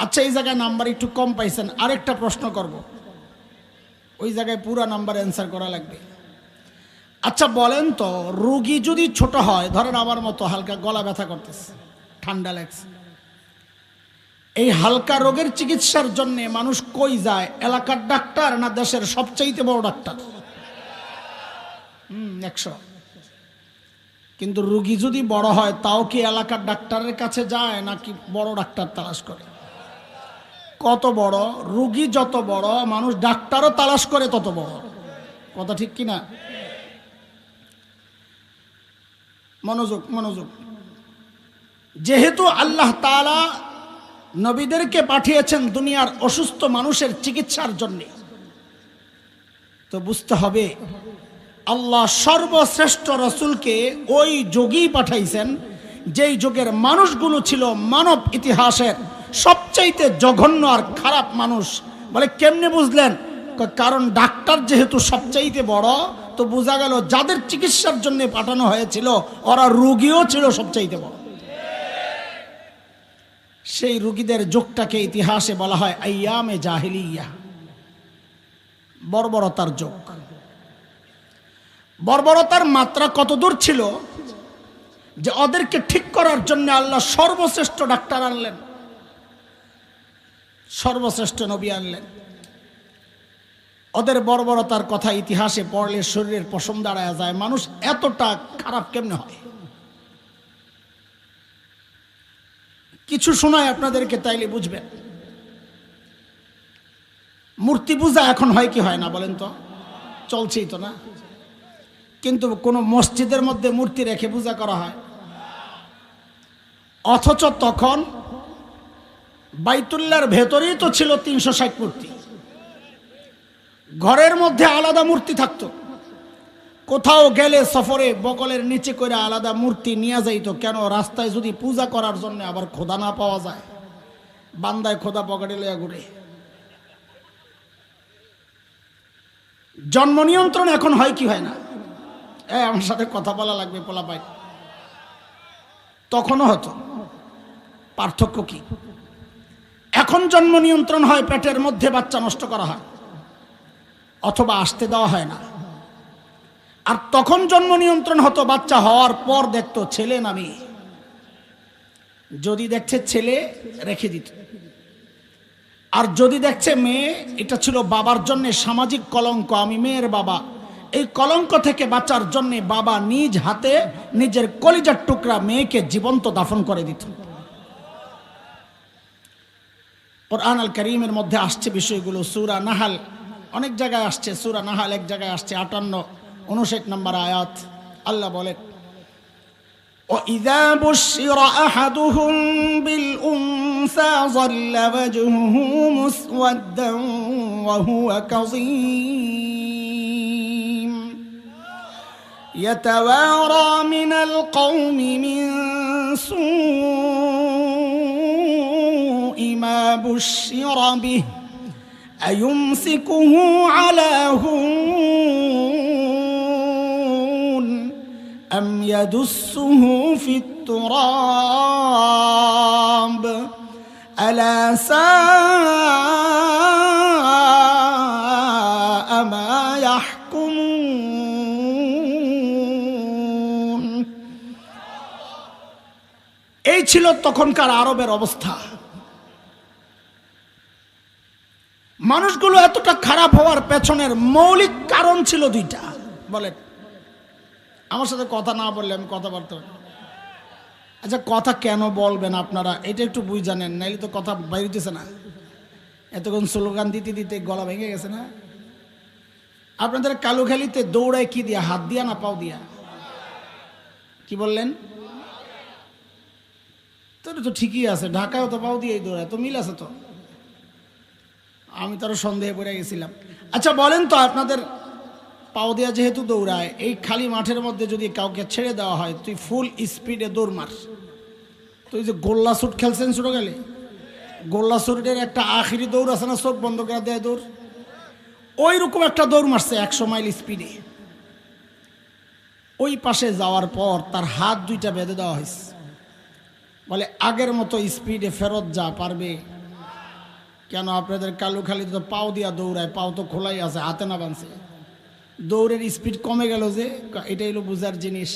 আচ্ছা, এই জায়গায় নাম্বার একটু কম পাইছেন, আরেকটা প্রশ্ন করব, ওই জায়গায় পুরা নাম্বার অ্যান্সার করা লাগবে। আচ্ছা বলেন তো, রোগী যদি ছোট হয়, ধরেন আমার মতো হালকা গলা ব্যথা করতেছে, ঠান্ডা লাগছে, এই হালকা রোগের চিকিৎসার জন্য মানুষ কই যায়? এলাকার ডাক্তার না দেশের সবচাইতে বড় ডাক্তার? 100। কিন্তু রোগী যদি বড় হয়, তাও কি এলাকার ডাক্তারের কাছে যায় নাকি বড় ডাক্তার তালাশ করে? কত বড় রোগী যত বড়, মানুষ ডাক্তারও তালাশ করে তত বড়। কথা ঠিক কিনা? মনোযোগ, মনোযোগ। যেহেতু আল্লাহ তাআলা নবীদেরকে পাঠিয়েছেন দুনিয়ার অসুস্থ মানুষের চিকিৎসার জন্য, তো বুঝতে হবে আল্লাহ সর্বশ্রেষ্ঠ রাসূলকে ওই যুগেই পাঠাইছেন যেই যুগের মানুষগুলো ছিল মানব ইতিহাসের সবচাইতে জঘন্য আর খারাপ মানুষ। বলে কেমনে বুঝলেন? কারণ ডাক্তার যেহেতু সবচাইতে বড়, তো বোঝা গেল যাদের চিকিৎসার জন্য পাঠানো হয়েছিল ওরা রোগীও ছিল সবচাইতে বড়। সেই রোগীদের যুগটাকে ইতিহাসে বলা হয় আইয়ামে জাহিলিয়া, বর্বরতার যুগ। বর্বরতার মাত্রা কত দূর ছিল যে ওদেরকে ঠিক করার জন্য আল্লাহ সর্বশ্রেষ্ঠ ডাক্তার আনলেন, সর্বশ্রেষ্ঠ নবী আনলেন। ওদের বর্বরতার কথা ইতিহাসে পড়লে শরীরের পশম দাঁড়ায় যায়। মানুষ এতটা খারাপ কেমনে হয়? কিছু শোনায় আপনাদেরকে, তাইলে বুঝবেন। মূর্তি পূজা এখন হয় কি হয় না বলেন তো? চলছেই তো না? কিন্তু কোন মসজিদের মধ্যে মূর্তি রেখে পূজা করা হয়। অথচ তখন বাইতুল্লাহর ভেতরেই তো ছিল 360 মূর্তি, ঘরের মধ্যে আলাদা মূর্তি থাকতো। কোথাও গেলে সফরে বকলের নিচে করে আলাদা মূর্তি নিয়ে যাইতো। কেন? রাস্তায় যদি পূজা করার জন্য আবার খোদা না পাওয়া যায়, বান্দায় খোদা পকেটে লইয়া ঘুরে। জন্ম নিয়ন্ত্রণ এখন হয় কি হয় না? আমার সাথে কথা বলা লাগবে পোলা ভাই। তখনও হতো। পার্থক্য কি? এখন জন্ম নিয়ন্ত্রণ হয়, পেটের মধ্যে বাচ্চা নষ্ট করা হয় অথবা আসতে দেওয়া হয় না। আর তখন জন্ম নিয়ন্ত্রণ হতো, বাচ্চা হওয়ার পর দেখতো ছেলে না মেয়ে। যদি দেখছে ছেলে রেখে দিত, আর যদি দেখছে মেয়ে, এটা ছিল বাবার জন্য সামাজিক কলঙ্ক। আমি মেয়ের বাবা, এই কলঙ্ক থেকে বাঁচার জন্য বাবা নিজ হাতে নিজের কলিজার টুকরা মেয়েকে জীবন্ত দাফন করে দিত। কুরআন আল কারীমের মধ্যে আসছে বিষয়গুলো। সূরা নাহাল অনেক জায়গায় আসছে, সূরা নাহাল এক জায়গায় আসছে 58-59 নম্বর আয়াত। আল্লাহ বলেন, وَإِذَا بُشِّرَ أَحَدُهُم بِالْأُنثَىٰ ظَلَّ وَجْهُهُ مُسْوَدًّا وَهُوَ كَظِيمٌ يَتَوَارَىٰ مِنَ الْقَوْمِ مِن سُوءِ مَا بُشِّرَ بِهِ أَيُمْسِكُهُ عَلَىٰ هُونٍ أَمْ يَدُسُّهُ فِي التُّرَابِ أَلَا سَاءَ مَا يَحْكُمُونَ। এই ছিল তখনকার আরবের অবস্থা। মানুষগুলো এতটা খারাপ হওয়ার পেছনের মৌলিক কারণ ছিল দুইটা। বলেন, আমার সাথে কথা না বললে আমি কথা বলতে পারি। আচ্ছা, কথা কেন বলবেন আপনারা, এটা একটু বুঝ জানেন, নাইলে তো কথা বাইরেছে না। এতক্ষণ স্লোগান দিতে দিতে গলা ভেঙে গেছে না? আপনাদের কালুখালিতে দৌড়ায় কি দিয়া, হাত দিয়া না পাও দিয়া? কি বললেন? তো ঠিকই আছে, ঢাকায়ও তো পাও দিয়েই দৌড়ায়, তো মিল আছে তো। আমি তো আরো সন্দেহে পড়ে গেছিলাম। আচ্ছা বলেন তো, আপনাদের পাও দিয়া যেহেতু দৌড়ায়, এই খালি মাঠের মধ্যে যদি কাউকে ছেড়ে দেওয়া হয়, তুই ফুল স্পিডে দৌড় মার, তুই যে গোল্লা শুট খেলছেন ছোটো গেলে, গোল্লা শুটের একটা আখিরি দৌড় আছে না, চোখ বন্ধ করে দেয় দৌড়, ওই রকম একটা দৌড় মারছে 100 মাইল স্পিডে। ওই পাশে যাওয়ার পর তার হাত দুইটা বেঁধে দেওয়া হয়েছে, বলে আগের মতো স্পিডে ফেরত যা, পারবে? কেন? আপনাদের কালুখালিতে তো পাও দিয়া দৌড়ায়, পাও তো খোলাই আছে, হাতে না বাঁধছে, দৌড়ের স্পিড কমে গেল যে, এটাই হলো বুঝার জিনিস।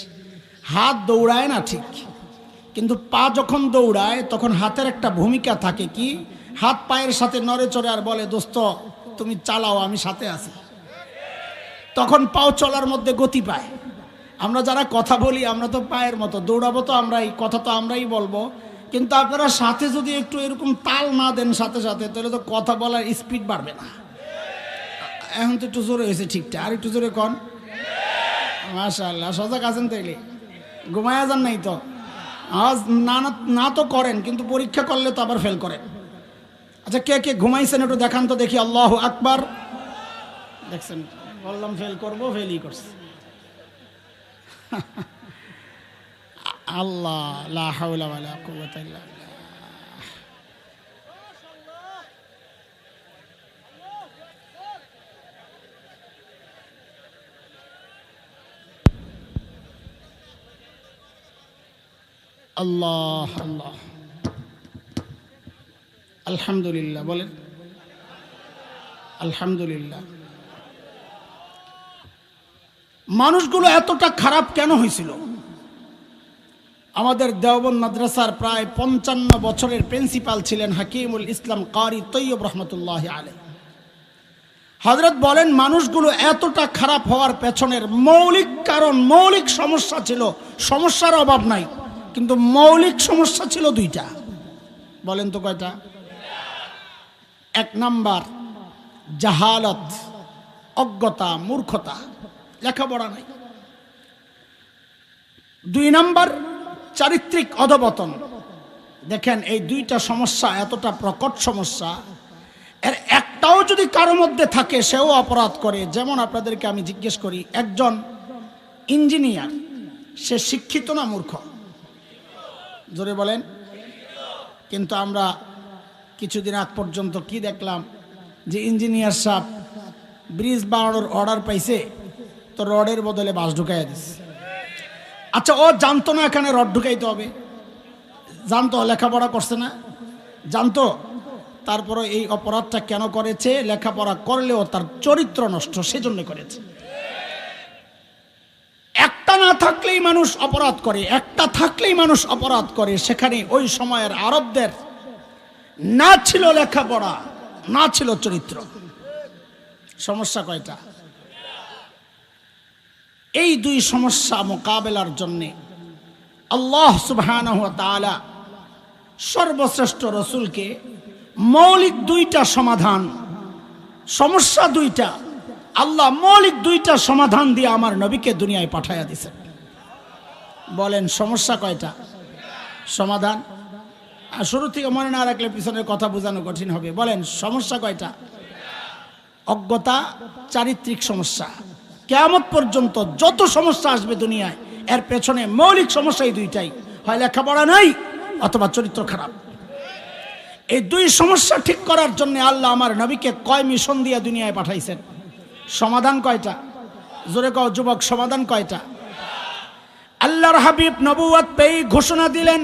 হাত দৌড়ায় না ঠিক, কিন্তু পা যখন দৌড়ায় তখন হাতের একটা ভূমিকা থাকে, কি হাত পায়ের সাথে নড়ে চড়ে আর বলে, দোস্ত তুমি চালাও, আমি সাথে আছি। তখন পাও চলার মধ্যে গতি পায়। আমরা যারা কথা বলি, আমরা তো পায়ের মতো দৌড়াবো, তো আমরাই কথা তো আমরাই বলবো, কিন্তু আপনারা সাথে যদি একটু এরকম তাল না দেন সাথে সাথে, তাহলে তো কথা বলার স্পিড বাড়বে না। এখন তো একটু জোরে হয়েছে ঠিকঠাক, আর একটু জোরে কন। মাশাআল্লাহ, সজাগ আছেন তাইলে, ঘুমায়া যান নাই তো? আওয়াজ না না তো করেন, কিন্তু পরীক্ষা করলে তো আবার ফেল করেন। আচ্ছা, কে কে ঘুমাইছেন একটু দেখান তো দেখি। আল্লাহু আকবার। দেখছেন, বললাম ফেল করবো, ফেলই করছে। আল্লাহ, লা হাওলা ওয়ালা কুওয়াতা ইল্লা বিল্লাহ। আল্লাহ আল্লাহ, আলহামদুলিল্লাহ বলেন, আলহামদুলিল্লাহ। মানুষগুলো এতটা খারাপ কেন হয়েছিল? আমাদের দেওবন্দ মাদ্রাসার প্রায় 55 বছরের প্রিন্সিপাল ছিলেন হাকিমুল ইসলাম কারি তৈয়ব রহমতুল্লাহ আলাইহি। হযরত বলেন, মানুষগুলো এতটা খারাপ হওয়ার পেছনের মৌলিক কারণ, মৌলিক সমস্যা ছিল, সমস্যার অভাব নাই, কিন্তু মৌলিক সমস্যা ছিল দুইটা। বলেন তো কয়টা? 1 নাম্বার জাহালত, অজ্ঞতা, মূর্খতা, লেখাপড়া নাই। 2 নাম্বার চারিত্রিক অধপতন। দেখেন, এই দুইটা সমস্যা এতটা প্রকট সমস্যা, এর একটাও যদি কারো মধ্যে থাকে সেও অপরাধ করে। যেমন আপনাদেরকে আমি জিজ্ঞেস করি, একজন ইঞ্জিনিয়ার, সে শিক্ষিত না মূর্খ? জোরে বলেন। কিন্তু আমরা কিছুদিন আগ পর্যন্ত কি দেখলাম, যে ইঞ্জিনিয়ার সাহেব ব্রিজ বানানোর অর্ডার পাইছে, তো রডের বদলে বাঁশ ঢুকাইয়া দিচ্ছে। আচ্ছা, ও জানতো না এখানে রড ঢুকাইতে হবে? জানতো, লেখাপড়া করছে না? জানতো, তারপরে এই অপরাধটা কেন করেছে? লেখাপড়া করলেও তার চরিত্র নষ্ট, সেজন্য করেছে। একটা না থাকলেই মানুষ অপরাধ করে, একটা থাকলেই মানুষ অপরাধ করে। সেখানে ওই সময়ের আরবদের না ছিল লেখাপড়া, না ছিল চরিত্র। সমস্যা কয়টা? এই 2 সমস্যা মোকাবেলার জন্যে আল্লাহ সুবহানাহু ওয়া তাআলা সর্বশ্রেষ্ঠ রসুলকে মৌলিক 2টা সমাধান সমস্যা দুইটা, আল্লাহ মৌলিক দুইটা সমাধান দিয়ে আমার নবীকে দুনিয়ায় পাঠাইয়া দিছেন। বলেন সমস্যা কয়টা, সমাধান? আর শুরু থেকে মনে না রাখলে পিছনের কথা বোঝানো কঠিন হবে। বলেন সমস্যা কয়টা? অজ্ঞতা, চারিত্রিক সমস্যা। কিয়ামত পর্যন্ত যত সমস্যা আসবে দুনিয়ায়, এর পেছনে মৌলিক সমস্যা এই দুইটাই, হয় লেখাপড়া নাই অথবা চরিত্র খারাপ। এই দুই সমস্যা ঠিক করার জন্য আল্লাহ আমার নবীকে কয় মিশন দিয়ে দুনিয়ায় পাঠাইছেন? সমাধান কয়টা? জোরে কও যুবক, সমাধান কয়টা? আল্লাহর হাবিব নবুয়ত পেয়ে ঘোষণা দিলেন,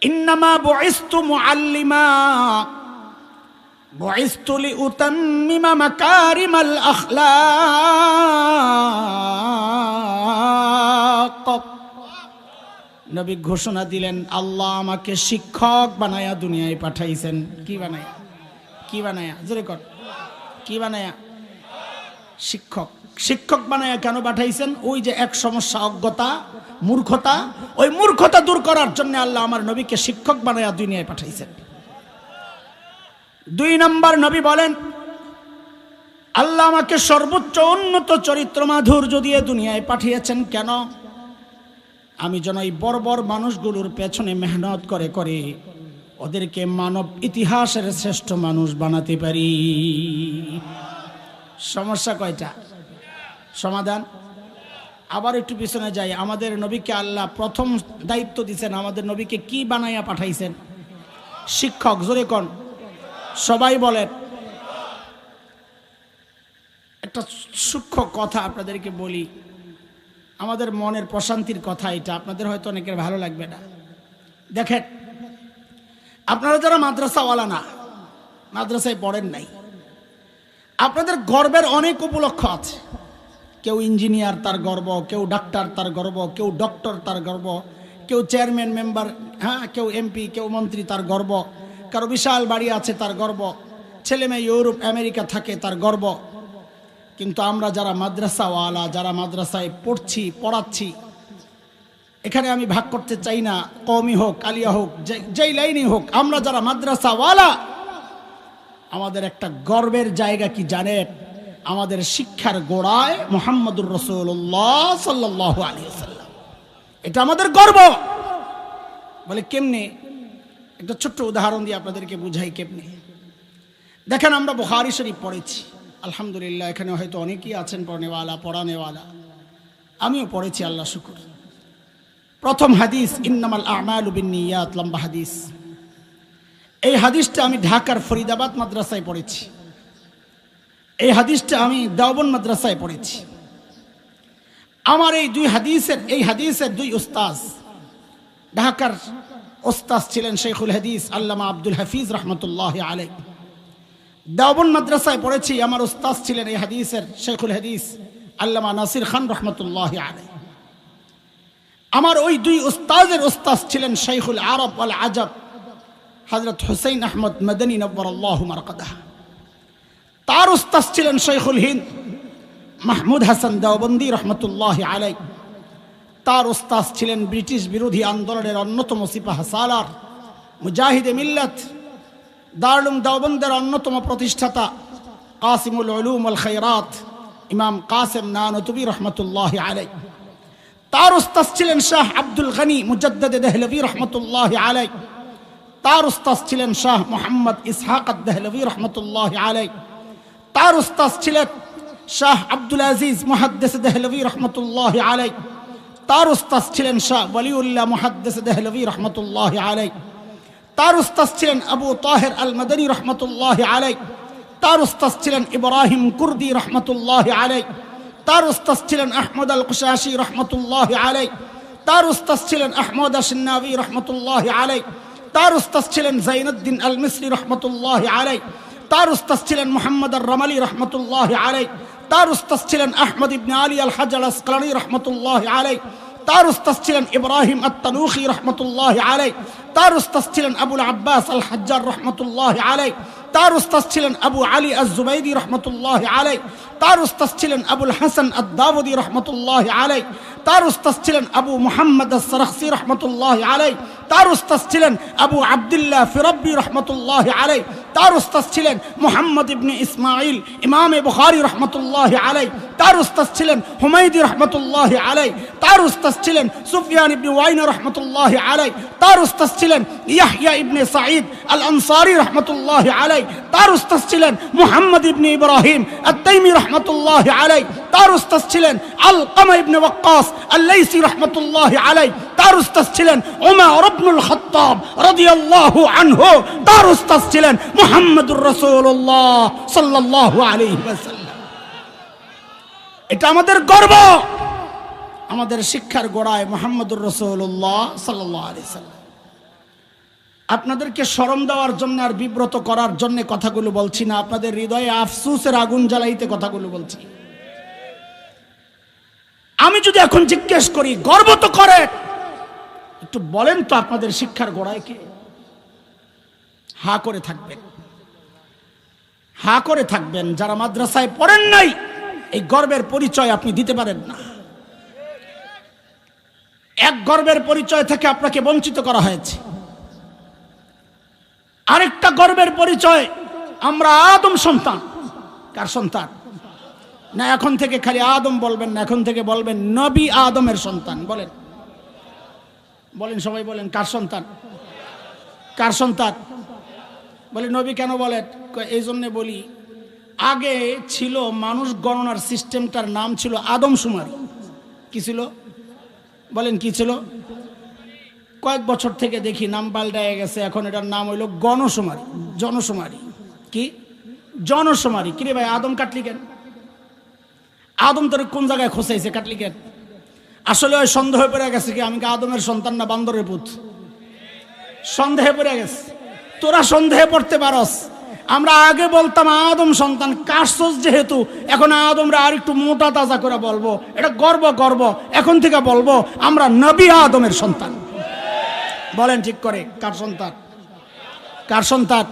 ইন্নামা বুইসতু মুআল্লিমা বুইসতু লিউতাম্মিমা মাকারিমাল আখলাক। নবী ঘোষণা দিলেন, আল্লাহ আমাকে শিক্ষক বানায়া দুনিয়ায় পাঠাইছেন। কি বানায়া? কি বানায়া? জোরে কর, কি বানায়া? শিক্ষক। শিক্ষক বানায়া কেন পাঠাইছেন? ওই যে এক সমস্যা, অজ্ঞতা, মূর্খতা, ওই মূর্খতা দূর করার জন্য আল্লাহ আমার নবীকে শিক্ষক বানায়া দুনিয়ায় পাঠাইছেন। দুই নম্বর নবী বলেন, আল্লাহ আমাকে সর্বোচ্চ উন্নত চরিত্র মাধুর্য দিয়ে দুনিয়ায় পাঠিয়েছেন। কেন? আমি যেন এই বর্বর মানুষগুলোর পেছনে মেহনত করে করে ওদেরকে মানব ইতিহাসের শ্রেষ্ঠ মানুষ বানাতে পারি। সমস্যা কয়টা? সমাধান? আবার একটু পিছনে যাই। আমাদের নবীকে আল্লাহ প্রথম দায়িত্ব দিয়েছেন, আমাদের নবীকে কি বানাইয়া পাঠাইছেন? শিক্ষক। জোরে কোন, সবাই বলেন। একটা সূক্ষ্ম কথা আপনাদেরকে বলি, আমাদের মনের প্রশান্তির কথা এটা, আপনাদের হয়তো অনেকের ভালো লাগবে না। দেখেন, আপনারা যারা মাদ্রাসাওয়ালা না, মাদ্রাসায় পড়েন নাই, আপনাদের গর্বের অনেক উপলক্ষ আছে। কেউ ইঞ্জিনিয়ার তার গর্ব, কেউ ডাক্তার তার গর্ব, কেউ ডক্টর তার গর্ব, কেউ চেয়ারম্যান মেম্বার, হ্যাঁ, কেউ এমপি, কেউ মন্ত্রী তার গর্ব, কারো বিশাল বাড়ি আছে তার গর্ব, ছেলে মেয়ে ইউরোপ আমেরিকা থাকে তার গর্ব। কিন্তু আমরা যারা মাদ্রাসাওয়ালা, যারা মাদ্রাসায় পড়ছি, পড়াচ্ছি, এখানে আমি ভাগ করতে চাই না, কওমি হোক, আলিয়া হোক, যেই লাইনই হোক, আমরা যারা মাদ্রাসাওয়ালা, আমাদের একটা গর্বের জায়গা কি জানেন? আমাদের শিক্ষার গোড়ায় মুহাম্মদুর রাসূলুল্লাহ সাল্লাল্লাহু আলাইহি ওয়াসাল্লাম। এটা আমাদের গর্ব। বলে কেমনে? একটা ছোট্ট উদাহরণ দিয়ে আপনাদেরকে বুঝাই কেমনে। দেখেন, আমরা বুখারী শরীফ পড়েছি, আলহামদুলিল্লাহ। এখানে হয়তো অনেকেই আছেন পড়নেওয়ালা, পড়ানেওয়ালা, আমিও পড়েছি, আল্লাহ শুকর। প্রথম হাদিস ইন্নামাল আমালু বিন্নিয়াত, লম্বা হাদিস। এই হাদিসটা আমি ঢাকার ফরিদাবাদ মাদ্রাসায় পড়েছি। এই হাদিসটা আমি দেওবন্দ মাদ্রাসায় পড়েছি। আমার এই হাদিসের দুই উস্তাজ, ঢাকার উস্তাজ ছিলেন শেখুল হাদিস আল্লামা আব্দুল হাফিজ রহমতুল্লাহি আলাইহি। দেওবন্দ মাদ্রাসায় পড়েছি, আমার উস্তাজ ছিলেন এই হাদিসের শেখুল হাদিস আল্লামা নাসির খান রহমতুল্লাহি আলাইহি। আমার ওই দুই উস্তাজের উস্তাজ ছিলেন শেখুল আরব ওয়াল আজব হযরত হুসাইন আহমদ মদনী নব্বরাল্লাহু মারকাদাহ। তার উস্তাদ ছিলেন শেখুল হিন্দ মাহমুদ হাসান দেওবন্দি রহমতুল্লাহি আলাইহি। তার উস্তাদ ছিলেন ব্রিটিশ বিরোধী আন্দোলনের অন্যতম সিপাহ সালার, মুজাহিদে মিল্লাত, দারুল দেওবন্দের অন্যতম প্রতিষ্ঠাতা কাসিমুল উলুম ওয়াল খায়রাত ইমাম কাসেম নানতুবি রহমতুল্লাহি আলাইহি। তার উস্তাদ ছিলেন শাহ আব্দুল গনি মুজাদ্দিদ দেহলভী রহমতুল্লাহি আলাইহি। তার উস্তাদ ছিলেন শাহ মোহাম্মদ ইসহাক দেহলভী রহমতুল্লাহি আলাইহি। তার উস্তাদ ছিলেন শাহ আব্দুল আজিজ মুহাদ্দিস দেহলভী রহমতুল্লাহি আলাইহি। তার উস্তাদ ছিলেন শাহ ওয়ালিউল্লাহ মুহাদ্দিস দেহলভী রহমতুল্লাহি আলাইহি। তার উস্তাদ ছিলেন আবু তাহের আল মদনী রহমতুল্লাহি আলাইহি। তার উস্তাদ ছিলেন ইব্রাহিম কুর্দি রহমতুল্লাহি আলাইহি। তার উস্তাদ ছিলেন আহমদ আল কুশাশি রহমতুল্লাহি আলাইহি। তার উস্তাদ ছিলেন আহমদ আশ-শিন্নাবি রহমতুল্লাহি আলাইহি। তার উস্তাদ ছিলেন জাইনুদ্দিন আল মিসরি রহমতুল্লাহি আলাইহি। তার উস্তাদ ছিলেন মুহাম্মদ আর রামালি রহমতুল্লাহি আলাইহি। তার উস্তাদ ছিলেন আহমদ ইবনে আলী আল হাজার আসকালানি রহমতুল্লাহি আলাইহি। তার উস্তাদ ছিলেন ইব্রাহিম আত-তানুখি রহমতুল্লাহি আলাইহি। তার উস্তাদ ছিলেন আবুল আব্বাস আল হাজ্জার রহমতুল্লাহি আলাইহি। তার উস্তাদ ছিলেন আবু আলী আজ-জুবাইদি রহমতুল্লাহি আলাইহি। তার উস্তাদ ছিলেন আবুল হাসান আদ-দাউদি রহমতুল্লাহি আলাইহি। তার উস্তাদ ছিলেন আবু মুহাম্মদ আস-সারাখসি রহমতুল্লাহি আলাইহি। তার উস্তাদ ছিলেন আবু আব্দুল্লাহ ফিরাব্বি রহমতুল্লাহি আলাইহি। তার উস্তাদ ছিলেন মুহাম্মদ ইবনে ইসমাইল ইমামে বুখারী রাহমাতুল্লাহি আলাইহি, তার উস্তাদ ছিলেন হুমায়দি রাহমাতুল্লাহি আলাইহি, তার উস্তাদ ছিলেন সুফিয়ান ইবনে ওয়াইনা রাহমাতুল্লাহি আলাইহি, তার উস্তাদ ছিলেন ইয়াহইয়া ইবনে সাঈদ আল আনসারী রাহমাতুল্লাহি আলাইহি, তার উস্তাদ ছিলেন মুহাম্মদ ইবনে ইব্রাহিম আত-তাইমি রাহমাতুল্লাহি আলাইহি, তার উস্তাদ ছিলেন আলকামা ইবনে ওয়াক্কাস আল-লাইসি রাহমাতুল্লাহি আলাইহি, তার উস্তাদ ছিলেন উমর ইবনুল খাত্তাব রাদিয়াল্লাহু আনহু, তার উস্তাদ ছিলেন মুহাম্মদুর রাসূলুল্লাহ সাল্লাল্লাহু আলাইহি ওয়াসাল্লাম। এটা আমাদের গর্ব। আমাদের শিক্ষার গোড়ায় মুহাম্মদুর রাসূলুল্লাহ সাল্লাল্লাহু আলাইহি ওয়াসাল্লাম। আপনাদেরকে শরম দেওয়ার জন্য আর বিব্রত করার জন্য কথাগুলো বলছি না, আপনাদের হৃদয়ে আফসোসের আগুন জ্বালাইতে কথাগুলো বলছি। আমি যদি এখন জিজ্ঞেস করি গর্ব তো করে, একটু বলেন তো আপনাদের শিক্ষার গোড়ায় কে? হা করে থাকবেন, হা করে থাকবেন। যারা মাদ্রাসায় পড়েন নাই এই গর্বের পরিচয় আপনি দিতে পারেন না। এক গর্বের পরিচয় থেকে আপনাকে বঞ্চিত করা হয়েছে। আরেকটা গর্বের পরিচয়, আমরা আদম সন্তান। কার সন্তান? না এখন থেকে খালি আদম বলবেন না, এখন থেকে বলবেন নবী আদমের সন্তান। বলেন বলেন সবাই বলেন, কার সন্তান? কার সন্তান? বলে নবী কেন বলেন? এই জন্য বলি, আগে ছিল মানুষ গণনার সিস্টেমটার নাম ছিল আদমশুমারি। কি ছিল বলেন? কি ছিল? কয়েক বছর থেকে দেখি নাম পাল্টায় গেছে, এখন এটার নাম হইল গণশুমারি, জনশুমারি। কি জনশুমারি? কিরে ভাই আদম কাটলি কেন? আদম তোর কোন জায়গায় খোঁচাইছে, কাটলি কেন? আসলে ওই সন্দেহ পড়ে গেছে কি আমি কি আদমের সন্তান না বান্দরের পুত? সন্দেহে পড়ে গেছে। তোরা সন্দেহে পড়তে পারস। আমরা আগে বলতাম আদম সন্তান, কাশস যেহেতু এখন আদমরা আর একটু মোটা তাজা করে বলবো, এটা গর্ব গর্ব। এখন থেকে বলবো আমরা নবী আদমের সন্তান। বলেন ঠিক করে, কার সন্তান? কার সন্তান?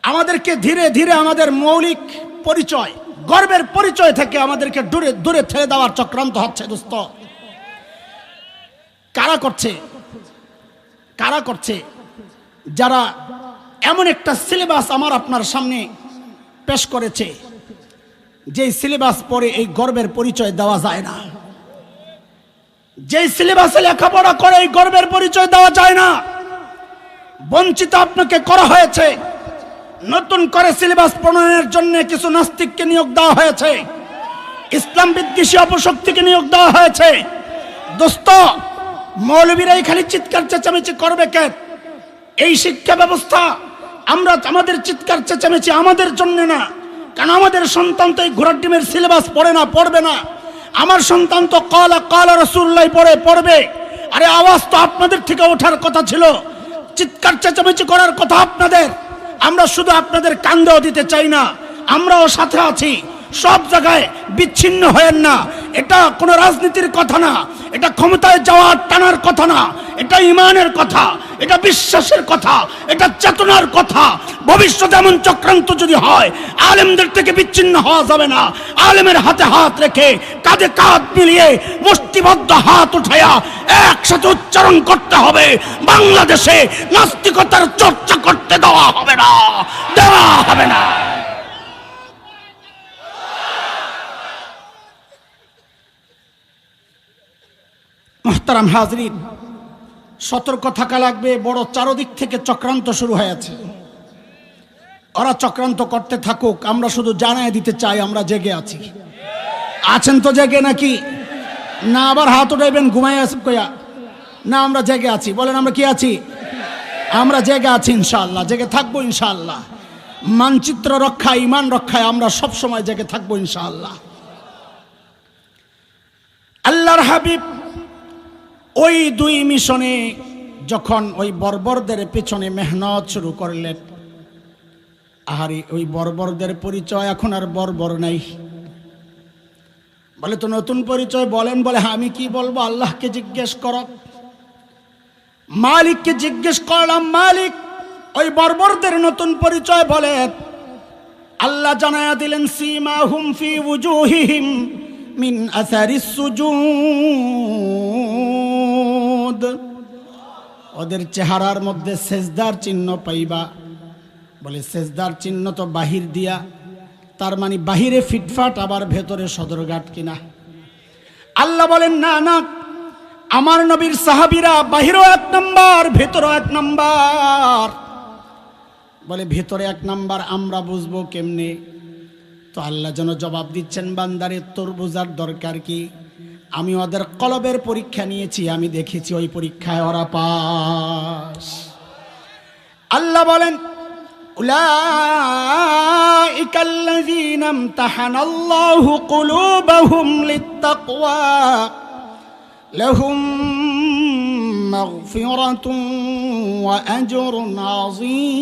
আমাদেরকে ধীরে ধীরে আমাদের মৌলিক পরিচয়, গর্বের পরিচয় থেকে আমাদেরকে দূরে দূরে ঠেলে দেওয়ার চক্রান্ত হচ্ছে দোস্ত। কারা করছে? কারা করছে? যারা এমন একটা সিলেবাস আমার আপনার সামনে পেশ করেছে, যে সিলেবাস পরে এই গর্বের পরিচয় দেওয়া যায় না। যে সিলেবাসে লেখাপড়া করে এই গর্বের পরিচয় দেওয়া যায় না। বঞ্চিত আপনাকে করা হয়েছে। নতুন করে সিলেবাস প্রণয়নের জন্য কিছু নাস্তিককে নিয়োগ দেওয়া হয়েছে, ইসলাম বিদ্বেষী অপশক্তিকে নিয়োগ দেওয়া হয়েছে। দোস্ত, মৌলবীরাই খালি চিৎকার চেঁচামেচি করবে কেন? এই শিক্ষা ব্যবস্থা আমরা আমাদের চিৎকার চেঁচামেচি আমাদের জন্য না, কারণ আমাদের সন্তান তো এই ঘোড়ার ডিমের সিলেবাস পড়ে না, পড়বে না। আমার সন্তান তো কালা কালা রাসূলুল্লাহ পড়বে। আরে আওয়াজ তো আপনাদের থেকে ওঠার কথা ছিল, চিৎকার চেঁচামেচি করার কথা আপনাদের। আমরা শুধু আপনাদের কান্দেও দিতে চাই না, আমরাও সাথে আছি। সব জায়গায় বিচ্ছিন্ন হয়েন না। এটা কোনো রাজনীতির কথা না, এটা ক্ষমতায় যাওয়ার টানার কথা না, এটা ইমানের কথা, এটা বিশ্বাসের কথা, এটা চেতনার কথা। ভবিষ্যতে এমন চক্রান্ত যদি হয়, আলেমদের থেকে বিচ্ছিন্ন হওয়া যাবে না। আলেমের হাতে হাত রেখে, কাঁধে কাঁধ মিলিয়ে, মুষ্টিবদ্ধ হাত উঠাইয়া একসাথে উচ্চারণ করতে হবে, বাংলাদেশে নাস্তিকতার চর্চা করতে দেওয়া হবে না, দেওয়া হবে না। মুহতারাম হাজরিন, সতর্ক থাকা লাগবে। বড় চারদিক থেকে চক্রান্ত শুরু হয়েছে। ওরা চক্রান্ত করতে থাকুক, আমরা শুধু জানাই দিতে চাই আমরা জেগে আছি। আছেন তো জেগে নাকি? না আবার হাত উঠাইবেন ঘুমাই আসব কইয়া? না, আমরা জেগে আছি। বলেন আমরা কি আছি? আমরা জেগে আছি ইনশাআল্লাহ, জেগে থাকবো ইনশাআল্লাহ। মানচিত্র রক্ষায়, ইমান রক্ষায় আমরা সব সময় জেগে থাকবো ইনশাআল্লাহ। আল্লাহর হাবিব ওই দুই মিশনে যখন ওই বর্বরদের পেছনে মেহনত শুরু করলেন, আহারে ওই বর্বরদের পরিচয় এখন আর বর্বর নাই। বলে তো নতুন পরিচয় বলেন। বলে হ্যাঁ, আমি কি বলবো? আল্লাহকে জিজ্ঞেস কর। মালিককে জিজ্ঞেস করলাম, মালিক ওই বর্বরদের নতুন পরিচয় বলে। আল্লাহ জানায়া দিলেন, সীমাহুম ফি উজুহিহিম মিন আসারিস সুজুদ। ওদের চেহারার মধ্যে সেজদার চিহ্ন পাইবা। বলে সেজদার চিহ্ন তো বাহির দিয়া, তার মানে বাহিরে ফিটফাট আবার ভেতরে সদরঘাট কিনা? আল্লাহ বলেন না না, আমার নবীর সাহাবীরা বাহিরও এক নাম্বার ভেতরও এক নাম্বার। বলে ভেতরে এক নাম্বার আমরা বুঝবো কেমনে? তো আল্লাহ যেন জবাব দিচ্ছেন, বান্দারে তোর বোঝার দরকার কি? আমি ওদের কলবের পরীক্ষা নিয়েছি, আমি দেখেছি ওই পরীক্ষায় ওরা পাস। আল্লাহ বলেন উলাইকাল্লাযীনা ইমতাহানাল্লাহু কুলুবাহুম লিত্তাকওয়া লাহুম মাগফিরাতুন ওয়া আজরুন আযীম।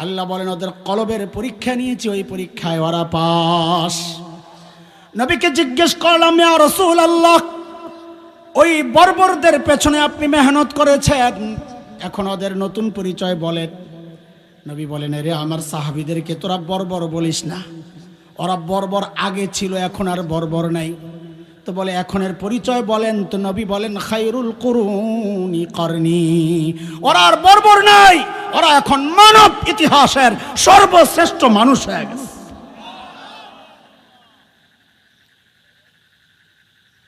আল্লাহ বলেন ওদের কলবের পরীক্ষা নিয়েছি, ওই পরীক্ষায় ওরা পাস। নবীকে জিজ্ঞেস করলাম, ইয়া রাসূলুল্লাহ, ওই বর্বরদের পেছনে আপনি মেহনত করেছেন, এখন ওদের নতুন পরিচয় বলেন। নবী বলেন, রে আমার সাহাবীদেরকে তোরা বর্বর বলিস না, ওরা বর্বর আগে ছিল, এখন আর বর্বর নাই। তো বলে এখনের পরিচয় বলেন। তো নবী বলেন, খায়রুল কুরুনি করনি। ওরা আর বর্বর নাই, ওরা এখন মানব ইতিহাসের সর্বশ্রেষ্ঠ মানুষ হয়ে গেছে।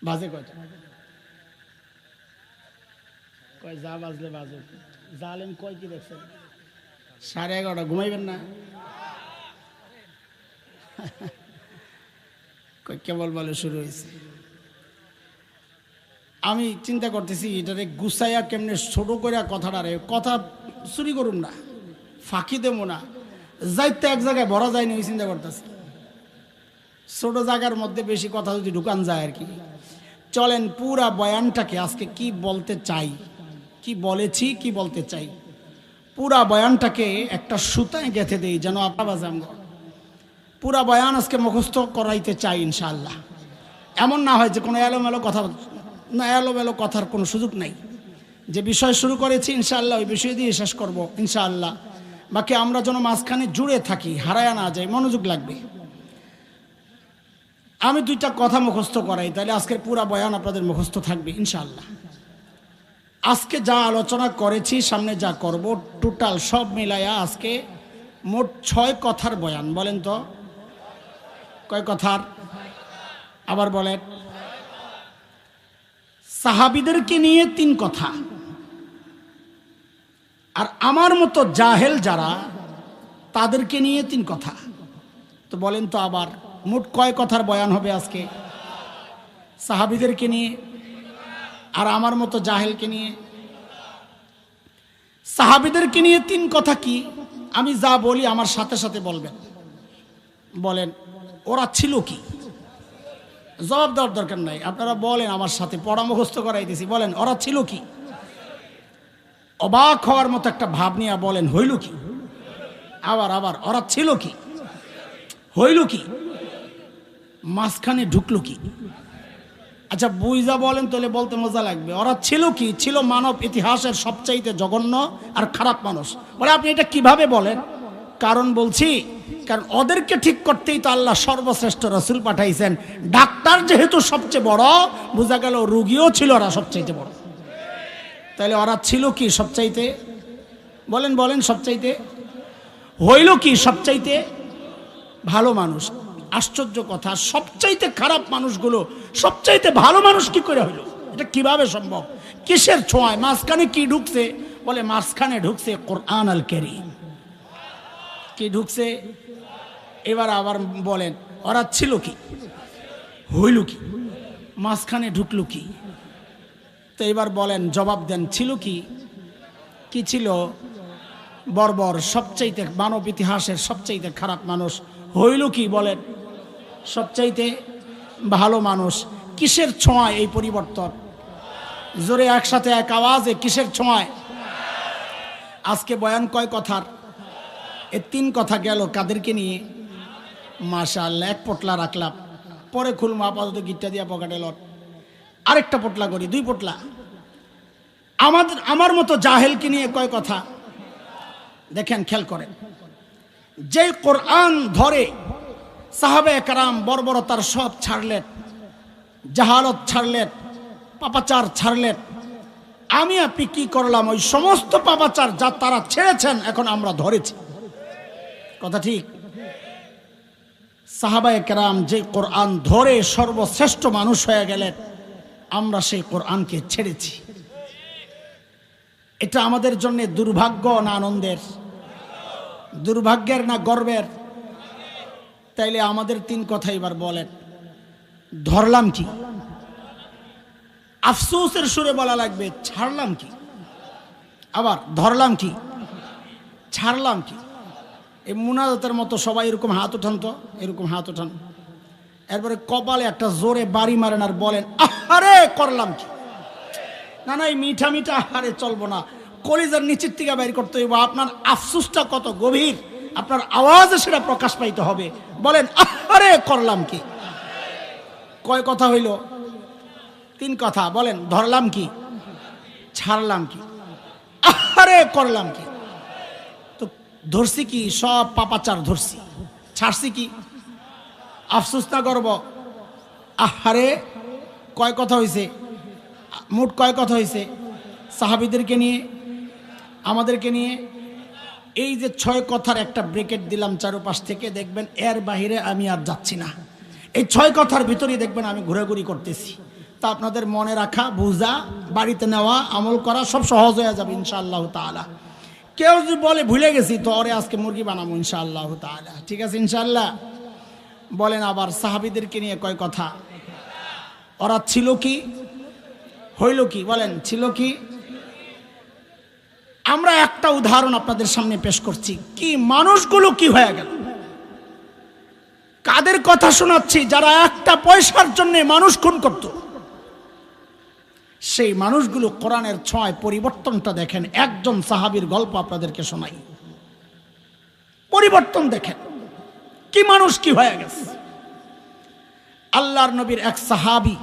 বাজে কয়টা? কয় যা বাজলে বাজে। জালেম কয় কি দেখছেন? 11:30। ঘুমাইবেন না? কেবল বলে শুরু হয়েছে। আমি চিন্তা করতেছি এটারে গুছাইয়া কেমনে ছোট করে কথাটারে, কথা চুরি করুন না, ফাঁকি দেব না, যাইতে এক জায়গায় ভরা যায়নি, ওই চিন্তা করতেছি। ছোট জায়গার মধ্যে বেশি কথা যদি ঢুকান যায় আর কি। চলেন পুরা বয়ানটাকে আজকে কি বলতে চাই, কি বলেছি, কি বলতে চাই, পুরা বয়ানটাকে একটা সুতায় গেঁথে দেই যেন আপনার পুরা বয়ান আজকে মুখস্থ করাইতে চাই ইনশাআল্লাহ। এমন না হয় যে কোনো এলোমেলো কথা, না এলোমেলো কথার কোনো সুযোগ নাই। যে বিষয় শুরু করেছি ইনশাআল্লাহ ওই বিষয় দিয়ে শেষ করব ইনশাআল্লাহ। বাকি আমরা যেন মাঝখানে জুড়ে থাকি, হারায়া না যাই, মনোযোগ লাগবে। আমি দুইটা কথা মুখস্থ করাই, তাহলে আজকের পুরা বয়ান আপনাদের মুখস্থ থাকবে ইনশাআল্লাহ। আজকে যা আলোচনা করেছি, সামনে যা করব, টোটাল সব মিলাইয়া আজকে মোট 6 কথার বয়ান। বলেন তো কয় কথার? আবার বলেন। সাহাবীদেরকে নিয়ে 3 কথা, আর আমার মতো জাহেল যারা তাদেরকে নিয়ে 3 কথা। তো বলেন তো আবার মোট কয় কথার বয়ান হবে আজকে? সাহাবীদেরকে নিয়ে আর আমার মতো জাহেলকে নিয়ে। সাহাবীদেরকে নিয়ে 3 কথা কি? আমি যা বলি আমার সাথে সাথে বলবেন। বলেন ওরা ছিল কি? জবাব দেওয়ার দরকার নাই, আপনারা বলেন আমার সাথে, পড়া মুখস্থ করাই দিছি। বলেন ওরা ছিল কি? অবাক হওয়ার মতো একটা ভাব নিয়ে বলেন হইল কি? আবার আবার ওরা ছিল কি? হইল কি? মাঝখানে ঢুকলো কি? আচ্ছা বুঝা বলেন, তাহলে বলতে মজা লাগবে। ওরা ছিল কি? ছিল মানব ইতিহাসের সবচাইতে জঘন্য আর খারাপ মানুষ। বলে আপনি এটা কিভাবে বলেন? কারণ বলছি, কারণ ওদেরকে ঠিক করতেই তো আল্লাহ সর্বশ্রেষ্ঠ রাসূল পাঠাইছেন। ডাক্তার যেহেতু সবচেয়ে বড়, বোঝা গেল রোগীও ছিল ওরা সবচাইতে বড়। তাহলে ওরা ছিল কি সবচাইতে? বলেন বলেন সবচাইতে। হইল কি? সবচাইতে ভালো মানুষ। আশ্চর্য কথা, সবচাইতে খারাপ মানুষগুলো সবচাইতে ভালো মানুষ কি করে হইল? এটা কিভাবে সম্ভব? কিসের ছোঁয়ায়? মাঝখানে কি ঢুকছে? বলে মাঝখানে ঢুকছে কোরআন আল কারীম। কি ঢুকছে? এবার আবার বলেন ওরা ছিল কি? হইল কি? মাঝখানে ঢুকলো কি? তো এবার বলেন, জবাব দেন, ছিল কি? কি ছিল? বর্বর, সবচাইতে মানব ইতিহাসের সবচাইতে খারাপ মানুষ। হইল কি? বলেন সবচাইতে ভালো মানুষ। কিসের ছোঁয়ায় এই পরিবর্তন? জোরে একসাথে এক আওয়াজে, কিসের ছোঁয়ায়? আজকে বয়ান কয় কথার? এই 3 কথা গেল কাদেরকে নিয়ে? মাশাআল্লাহ, 1 পোটলা রাখলাম, পরে খুলম, আপাতত গিটটা দিয়া পকেটে লট। আরেকটা পোটলা করি, 2 পোটলা। আমার মতো জাহেলকে নিয়ে কয় কথা? দেখেন, খেয়াল করেন। যে কোরআন ধরে সাহাবে কেরাম বর্বরতার সব ছাড়লেন, জাহালত ছাড়লেন, পাপাচার ছাড়লেন, আমি আপনি কি করলাম? ওই সমস্ত পাপাচার যা তারা ছেড়েছেন এখন আমরা ধরেছি। কথা ঠিক? সাহাবায়ে কেরাম যে কোরআন ধরে সর্বশ্রেষ্ঠ মানুষ হয়ে গেলেন, আমরা সেই কোরআনকে ছেড়েছি। এটা আমাদের জন্য দুর্ভাগ্য না আনন্দের? দুর্ভাগ্যের না গর্বের? তাইলে আমাদের তিন কথা এবার বলেন, ধরলাম কি? আফসোসের সুরে বলা লাগবে, ছাড়লাম কি? আবার ধরলাম কি, ছাড়লাম কি? এই মুনাজাতের মতো সবাই এরকম হাত উঠান তো, এরকম হাত উঠান। এরপরে কপালে একটা জোরে বাড়ি মারেন আর বলেন, আহারে করলাম কি? না না, এই মিঠা মিঠা আহারে চলবো না, কলিজার নিচের থেকে বের করতে হইব। আপনার আফসোসটা কত গভীর, আপনার আওয়াজে সেটা প্রকাশ পাইতে হবে। বলেন, আহারে করলাম কি? কয় কথা হইল? তিন কথা। বলেন, ধরলাম কি, ছাড়লাম কি, আহারে করলাম কি? তো ধরছি কি? সব পাপাচার ধরছি। ছাড়ছি কি? আফসোস না গর্ব? আহারে কয় কথা হয়েছে? মোট কয় কথা হয়েছে? সাহাবীদেরকে নিয়ে, আমাদেরকে নিয়ে। এই যে 6 কথার একটা ব্রেকেট দিলাম চারপাশ থেকে, দেখবেন এর বাহিরে আমি আর যাচ্ছি না। এই 6 কথার ভিতরেই দেখবেন আমি ঘোরাঘুরি করতেছি। তা আপনাদের মনে রাখা, বুঝা, বাড়িতে নেওয়া, আমল করা সব সহজ হয়ে যাবে ইনশাআল্লাহ তাআলা। কেউ যদি বলে ভুলে গেছি, তো ওরে আজকে মুরগি বানাবো ইনশাআল্লাহ তাআলা। ঠিক আছে ইনশাআল্লাহ? বলেন আবার সাহাবীদেরকে নিয়ে কয় কথা? ওরা ছিল কি, হইল কি? বলেন, ছিল কি? আমরা একটা উদাহরণ আপনাদের সামনে পেশ করছি। কি মানুষগুলো কি হয়ে গেল? কাদের কথা শোনাচ্ছি? যারা একটা পয়সার জন্য মানুষ খুন করত। সেই মানুষগুলো কোরআনের ছোঁয়ায় পরিবর্তনটা দেখেন। একজন সাহাবীর গল্প আপনাদেরকে শোনাই, পরিবর্তন দেখেন। কি মানুষ কি হয়ে গেছে। আল্লাহর নবীর এক সাহাবী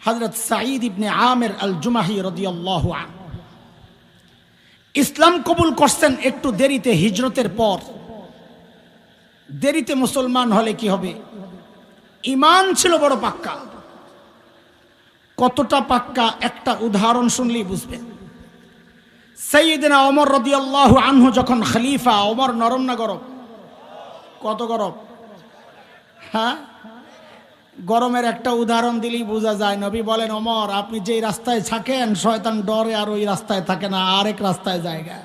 হযরত সাঈদ ইবনে আমির আল জুমাহি রাদিয়াল্লাহু আনহু ইসলাম কবুল করছেন একটু দেরিতে, হিজরতের পর। দেরিতে মুসলমান হলে কি হবে? ঈমান ছিল বড় পাক্কা। কতটা পাক্কা একটা উদাহরণ শুনলেই বুঝবেন। সাইয়েদনা ওমর রাদিয়াল্লাহু আনহু যখন খলিফা, ওমর নরম না গরম? কত গরম? হ্যাঁ, গরমের একটা উদাহরণ দিলেই বোঝা যায়। নবী বলেন, ওমর আপনি যেই রাস্তায় থাকেন শয়তান ডরে আর ওই রাস্তায় থাকে না, আরেক রাস্তায় জায়গা।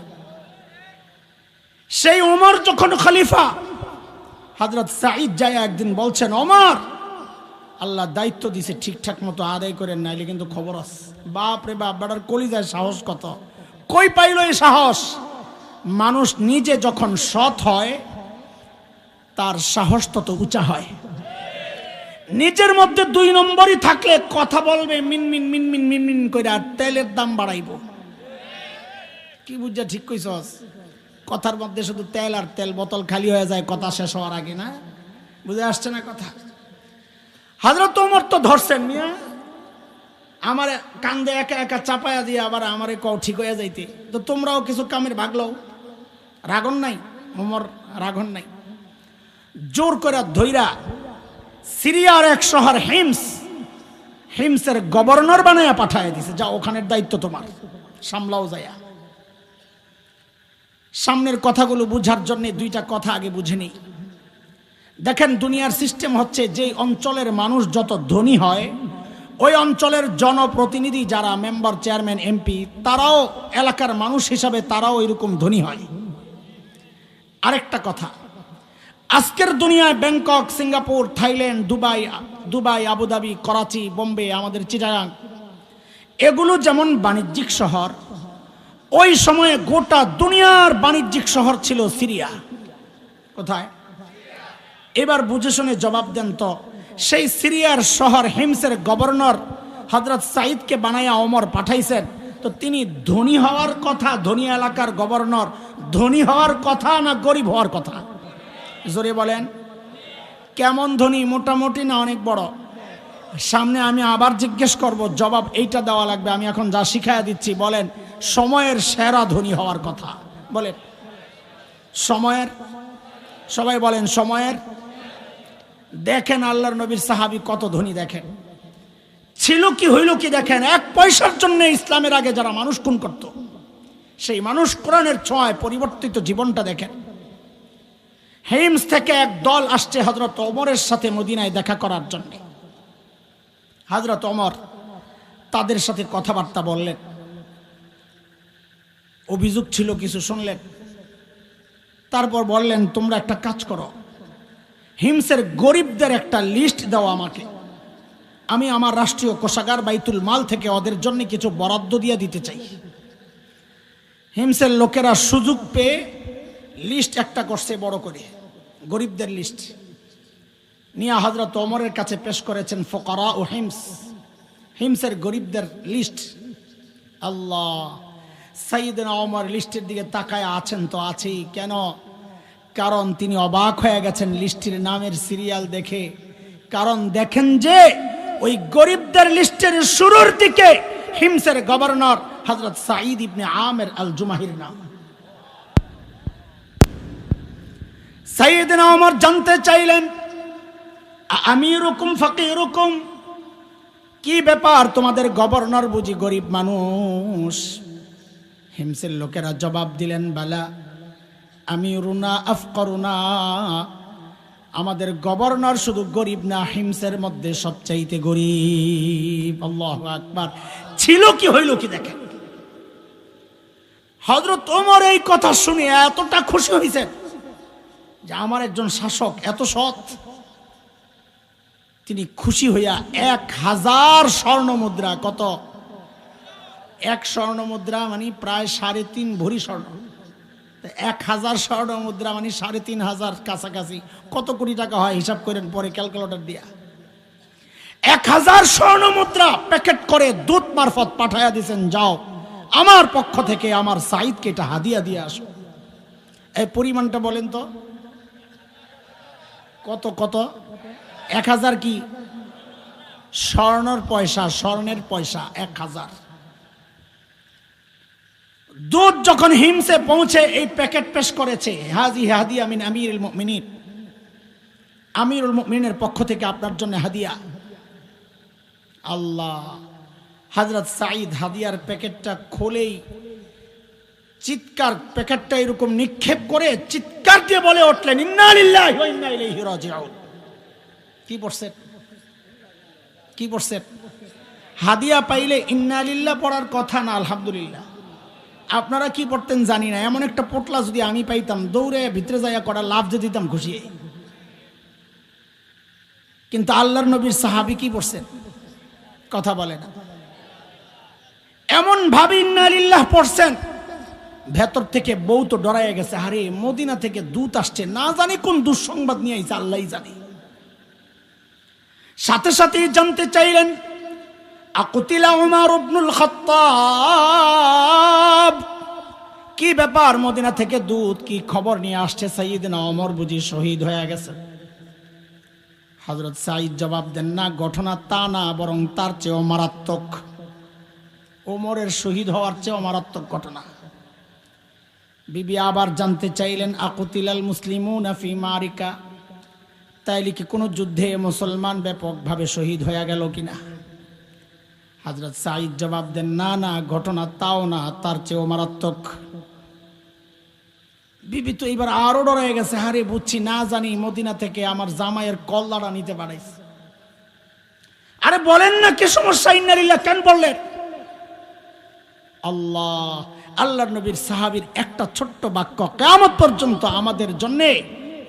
সেই ওমর যখন খলিফা, হযরত সাঈদ যায় একদিন বলছেন, ওমর আল্লাহ দায়িত্ব দিছে, ঠিকঠাক মতো আদায় করেন, নাইলে কিন্তু খবর আছে। বাপ রে বাপ, বেটার কলিজায় সাহস কত! কই পাইল এই সাহস? মানুষ নিজে যখন সৎ হয় তার সাহস তত উঁচা হয়। নিজের মধ্যে 2 নম্বরই থাকলে কথা বলবে মিনমিন মিনমিন মিনমিন করে, আর তেলের দাম বাড়াইব। কি বুঝা ঠিক কইছস? কথার মধ্যে শুধু তেল আর তেল, বোতল খালি হয়ে যায় কথা শেষ হওয়ার আগে। না বুঝে আসছে না কথা? হযরত ওমর তো ধরছেন, মিয়া আমার কান্দে একা একা চাপায়া দিয়ে আবার আমারে কও ঠিক হয়ে যাইতে। তো তোমরাও কিছু কামের ভাগ লও। রাগন নাই ওমর, রাগন নাই। জোর করে ধইরা সিরিয়ার এক শহর হিমসের গভর্নর বানায়া পাঠায় দিছে, যা ওখানের দায়িত্ব তোমার, সামলাও যায়া। সামনের কথাগুলো বুঝার জন্য 2টা কথা আগে বুঝে নেই। দেখেন, দুনিয়ার সিস্টেম হচ্ছে, যে অঞ্চলের মানুষ যত ধনী হয়, ওই অঞ্চলের জনপ্রতিনিধি যারা মেম্বার, চেয়ারম্যান, এমপি, তারাও এলাকার মানুষ হিসাবে তারাও এরকম ধনী হয়। আরেকটা কথা, আজকের দুনিয়ায় Bangkok, Singapore, Thailand, Dubai, Abu Dhabi, Karachi, Bombay, আমাদের চিটাগাং, এগুলো যেমন বাণিজ্যিক শহর, ওই সময়ে গোটা দুনিয়ার বাণিজ্যিক শহর ছিল সিরিয়া। কোথায়? এবার বুঝে শুনে জবাব দেন তো, সেই সিরিয়ার শহর হিমসের গভর্নর হযরত সাঈদকে বানায়া ওমর পাঠাইছেন, তো তিনি ধনী হওয়ার কথা, ধনী এলাকার গভর্নর ধনী হওয়ার কথা না গরিব হওয়ার কথা? জোরে বলেন। কেমন ধনী? মোটামুটি না অনেক বড়? সামনে আমি আবার জিজ্ঞেস করব, জবাব এইটা দেওয়া লাগবে। আমি এখন যা শিখাইয়া দিচ্ছি, বলেন সময়ের সেরা ধনী হওয়ার কথা। বলেন সময়ের, সবাই বলেন সময়ের। দেখেন আল্লাহর নবীর সাহাবী কত ধনী। দেখেন ছিল কি হইল কি দেখেন, এক পয়সার জন্য ইসলামের আগে যারা মানুষ খুন করত, সেই মানুষ কোরআনের ছোঁয়ায় পরিবর্তিত জীবনটা দেখেন। হিমস থেকে এক দল আসছে হযরত ওমরের সাথে মদিনায় দেখা করার জন্য। হযরত ওমর তাদের সাথে কথাবার্তা বললেন, অভিযোগ ছিল কিছু শুনলেন, তারপর বললেন তোমরা একটা কাজ করো, হিমসের গরিবদের একটা লিস্ট দাও আমাকে, আমি আমার রাষ্ট্রীয় কোষাগার বাইতুল মাল থেকে ওদের জন্য কিছু বরাদ্দ দিয়ে দিতে চাই। হিমসের লোকেরা সুযোগ পেয়ে লিস্ট একটা করছে বড় করে, গরিবদের লিস্ট নিয়ে হযরত ওমরের কাছে পেশ করেছেন। ফুকারা ও হিমস, হিমসের গরিবদের লিস্ট। আল্লাহ, সাইয়েদনা ওমর লিস্টের দিকে তাকায় আছেন তো আছেই, কেন? কারণ তিনি অবাক হয়ে গেছেন লিস্টের নামের সিরিয়াল দেখে। কারণ দেখেন যে ওই গরিবদের লিস্টের শুরুর দিকে হিমসের গভর্নর হযরত সাঈদ ইবনে আমির আল জুমাহির নাম। সাইয়েদনা ওমর জানতে চাইলেন, আমিরুকুম ফাকিরুকুম, কি ব্যাপার তোমাদের গভর্নর বুঝি গরিব মানুষ? হিমসের লোকেরা জবাব দিলেন, বালা আমিরুনা আফকরুনা, আমাদের গভর্নর শুধু গরিব না, হিমসের মধ্যে সবচাইতে গরিব। আল্লাহু আকবার। ছিল কি হইল কি দেখেন। হযরত ওমর এই কথা শুনে এতটা খুশি হয়েছেন যে আমার একজন শাসক এত সৎ। তিনি খুশি হইয়া 1000 স্বর্ণ মুদ্রা, কত? 1 স্বর্ণ মুদ্রা মানে প্রায় 3.5 ভরি স্বর্ণ, 1000 স্বর্ণ মুদ্রা মানে 3500 কাছাকাছি, কত কোটি টাকা হয় হিসাব করেন পরে ক্যালকুলেটর দিয়া। 1000 স্বর্ণ মুদ্রা প্যাকেট করে দূত মারফত পাঠাইয়া দিয়েছেন, যাও আমার পক্ষ থেকে আমার সাঈদকে এটা হাদিয়া দিয়ে আসো। এই পরিমাণটা বলেন তো কত? কত? 1000 কি স্বর্ণের পয়সা, স্বর্ণের পয়সা 1000। দূত যখন হিমসে পৌঁছে এই প্যাকেট পেশ করেছে, হাজি হাদিয়া মিন আমিরুল মুমিনিন, আমিরুল মুমিনের পক্ষ থেকে আপনার জন্য হাদিয়া। আল্লাহ, হযরত সাঈদ হাদিয়ার প্যাকেটটা খোলেই চিৎকার, প্যাকেটটা এরকম নিক্ষেপ করে চিৎকার দিয়ে বলে উঠলেন, ইন্না লিল্লাহি ওয়া ইন্না ইলাইহি রাজিউন। কি পড়ছেন? কি পড়ছেন? হাদিয়া পাইলে ইন্না লিল্লাহ পড়ার কথা না, আলহামদুলিল্লাহ। আপনারা কি পড়তেন জানি না, এমন একটা পোটলা যদি আমি পাইতাম দৌড়ে ভিতরে যাইয়া করা লাভ যে দিতাম খুশি। কিন্তু আল্লাহর নবীর সাহাবী কি পড়ছেন? কথা বলে না, এমন ভাবে ইন্না লিল্লাহ পড়ছেন, ভেতর থেকে বউ তো ডরাইয়া গেছে, আরে মদিনা থেকে দূত আসছে, না জানি কোন দুঃসংবাদ নিয়ে আইছে, আল্লাহই জানে। সাথে সাথে জানতে চাইলেন, আকুতিলা উমর ইবনুল খাত্তাব, কি ব্যাপার মদিনা থেকে দূত কি খবর নিয়ে আসছে, সাইয়েদনা ওমর বুঝি শহীদ হয়ে গেছে? হযরত সাঈদ জবাব দেন, না, ঘটনা তা না, বরং তার চেয়েও মারাত্মক। ওমরের শহীদ হওয়ার চেয়েও মারাত্মক ঘটনা। বিবি আবার জানতে চাইলেন, আকুতিলাল মুসলিমুনা ফি মারিকা, তাইলে কি কোনো যুদ্ধে মুসলমান ব্যাপকভাবে শহীদ হয়ে গেল কিনা? হযরত সাঈদ জবাব দেন, না না, ঘটনা তাও না, তার চেয়েও মারাত্মক। বিবি তো এবার আরো ডরে গেছে, হারে বুঝছি, না জানি মদিনা থেকে আমার জামাইয়ের কল্লাটা নিতে পারাইছে। আরে বলেন না, কি সমস্যা? ইন্না লিল্লাহ কেন বললেন? আল্লাহ, আল্লাহর নবীর সাহাবীর একটা ছোট্ট বাক্য কিয়ামত পর্যন্ত আমাদের জন্য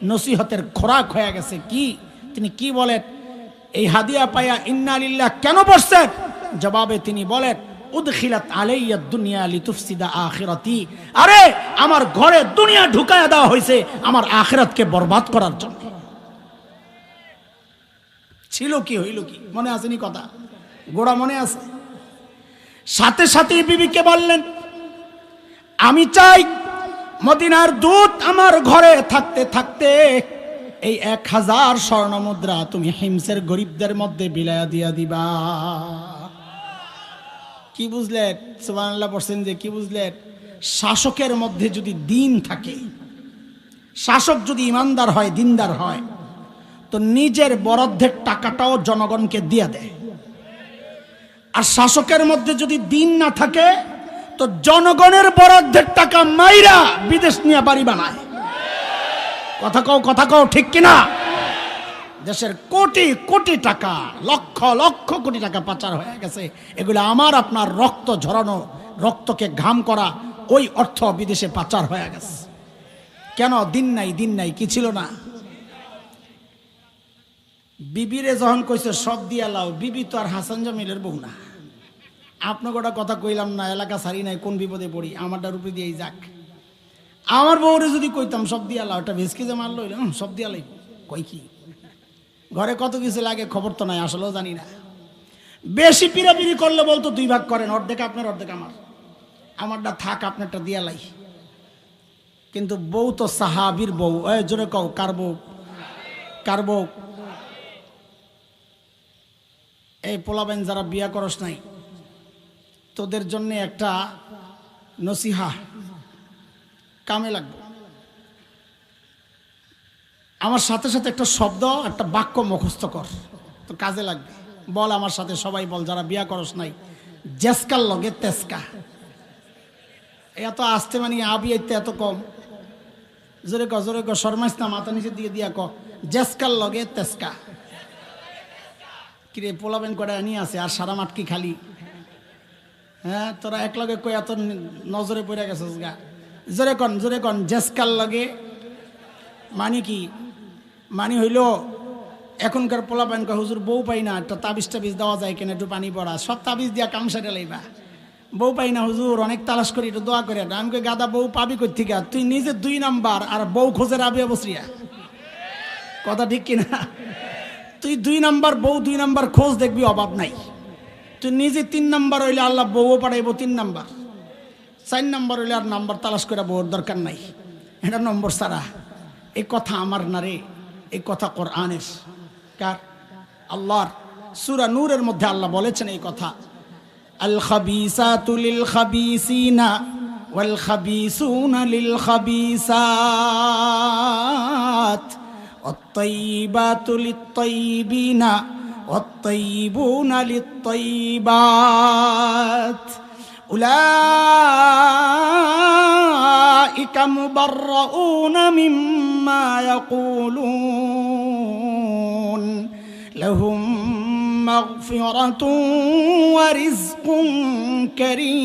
নসিহতের খোরাক হয়ে গেছে। কি? তিনি কি বলেন? এই হাদিয়া পায়া ইন্না লিল্লাহ কেন পড়ছেন? জবাবে তিনি বলেন, উদখিলাত আলাইয়া দুনিয়া লিতুফসিদা আখিরাতি, আরে আমার ঘরে দুনিয়া ঢুকায়া দেওয়া হয়েছে আমার আখিরাতকে বরবাদ করার জন্য। ছিল কি হইল কি মনে আসেনি? কথা গোড়া মনে আছে? সাথে সাথে বিবিকে বললেন, আমি চাই মদিনার দূত আমার ঘরে থাকতে থাকতে এই 1000 স্বর্ণ মুদ্রা তুমি হিমসের গরিবদের মধ্যে বিলায়া দিয়া দিবা। কি বুঝলেন? সুবহানাল্লাহ পড়ছেন যে কি বুঝলেন? শাসকের মধ্যে যদি দিন থাকে, শাসক যদি ইমানদার হয়, দিনদার হয়, তো নিজের বরাদ্দের টাকাটাও জনগণকে দিয়ে দেয়। আর শাসকের মধ্যে যদি দিন না থাকে তো জনগণের বরাদ্দের টাকা মাইরা বিদেশ নিয়ে বাড়ি বানায়। কথা কও ঠিক কিনা? দেশের কোটি কোটি টাকা, লক্ষ লক্ষ কোটি টাকা পাচার হয়ে গেছে। এগুলো আমার আপনার রক্ত ঝরানো, রক্তকে ঘাম করা ওই অর্থ বিদেশে পাচার হয়ে গেছে। কেন? দিন নাই কি ছিল না? বিবিরে যখন কইছে সব দিয়া লাও, বিবি তো আর হাসান জামিলের বউ না। আপনাকে ওটা কথা কইলাম না, এলাকা ছাড়ি নাই, কোন বিপদে পড়ি, আমারটা রূপে দিয়েই যাক। আমার বউরে যদি কইতাম সব দিয়া লাও, ওটা ভেসকে যে মারলো সব দিয়া লাইব, কই কি ঘরে কত কিছু লাগে খবর তো নাই, আসলেও জানি না। বেশি পিড়াপিড়ি করলে বলতো 2 ভাগ করেন, অর্ধেক আপনার অর্ধেক আমার, আমারটা থাক আপনারটা দিয়া লাই। কিন্তু বউ তো সাহাবীর বউ। জোরে কও, কার বউ? এই পোলাবেন যারা বিয়া করস নাই, তোদের জন্য একটা নসিহা কামে লাগবে। আমার সাথে সাথে একটা শব্দ, একটা বাক্য মুখস্থ কর, তো কাজে লাগবে। বল আমার সাথে, সবাই বল, যারা বিয়া করস নাই, জেসকার লগে তেসকা। এত আসতে মানে আবি এত কম। জোরে ক, শর্মাইস না, মাথা নিচে দিয়া ক, জেসকার লগে তেসকা। কিরে পোলাবেন করে নিয়ে আছে, আর সারা মাঠ কি খালি? হ্যাঁ, তোরা এক লগে কই এত নজরে পড়ে গেছিস গা। জোরে কন, জেসকার লগে মানে কি? মানে হইল এখনকার পোলাবেন কয়, হুজুর বউ পাই না, একটা তাবিজ দেওয়া যায় কেন, একটু পানি পড়া, সব তাবিজ দিয়া কাম সারে লাইবা। বউ পাই না হুজুর, অনেক তালাশ করি, একটু দোয়া করে। আমি কই গাদা, বউ পাবি কই থেকে? তুই নিজে 2 নাম্বার আর বউ খোঁজে রাবিয়া বসরিয়া। কথা ঠিক কিনা? তুই 2 নাম্বার বউ, 2 নাম্বার খোঁজ, দেখবি অভাব নাই। তুই নিজে 3 নাম্বার হইলে আল্লাহ বউও পাঠাইব 3 নাম্বার, 4 নাম্বার হইলে আর নাম্বার তালাশ করে বউর দরকার নাই। এটা নম্বর সারা। এই কথা আমার না রে, এই কথা কোরআনের। কার? আল্লাহর। সূরা নূরের মধ্যে আল্লাহ বলেছেন এই কথা, আল খাবিসাতু লিল খাবিসিনা ওয়াল খাবিসুনা লিল খাবিসাত ওয়াত-তাইয়িবাতু লিত-তাইয়িবিনা ওয়াত-তাইয়িবুনা লিত-তাইয়িবাত উলাইকা মুবাররাউনা মিম্মা ইয়াকুলুন লাহুম মাগফিরাতুন ওয়া রিজকুন কারীম।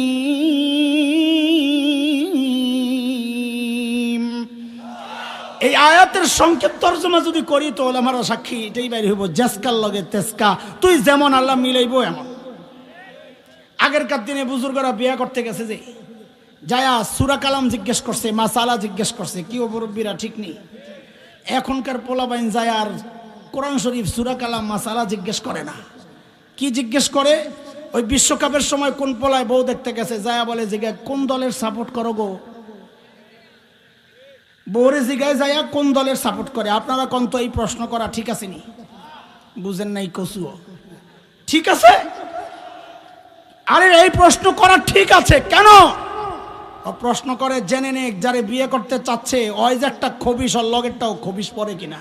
এই আয়াতের সংক্ষেপ তরজমা যদি করি তো ওলামারা সাক্ষী এটাই বাইরে হইব, জেসকার লগে তেসকা, তুই যেমন আল্লাহ মিলাইব এমন। আগেরকার দিনে বুজুর্গরা বিয়া করতে গেছে, যে যায়া সূরা কালাম জিজ্ঞেস করছে, মাসালা জিজ্ঞেস করছে, কি ও মুরব্বীরা ঠিক নেই। এখনকার পোলাবাইন যায় আর কোরআন শরীফ, সূরা কালাম, মাসালা জিজ্ঞেস করে না। কি জিজ্ঞেস করে? ওই বিশ্বকাপের সময় কোন পোলায় বউ দেখতে গেছে, যায়া বলে জিজ্ঞাসা, কোন দলের সাপোর্ট করো গো? বউরে জিগায় যায়া কোন দলের সাপোর্ট করে? আপনারা কোন তো এই প্রশ্ন করা ঠিক আছে নি? বুঝেন নাই কসুও? ঠিক আছে, আরে এই প্রশ্ন করা ঠিক আছে কেন? প্রশ্ন করে জেনে নে, যারে বিয়ে করতে চাচ্ছে ওই যে একটা খবিস, ওর লগেরটাও খবিস পরে কিনা।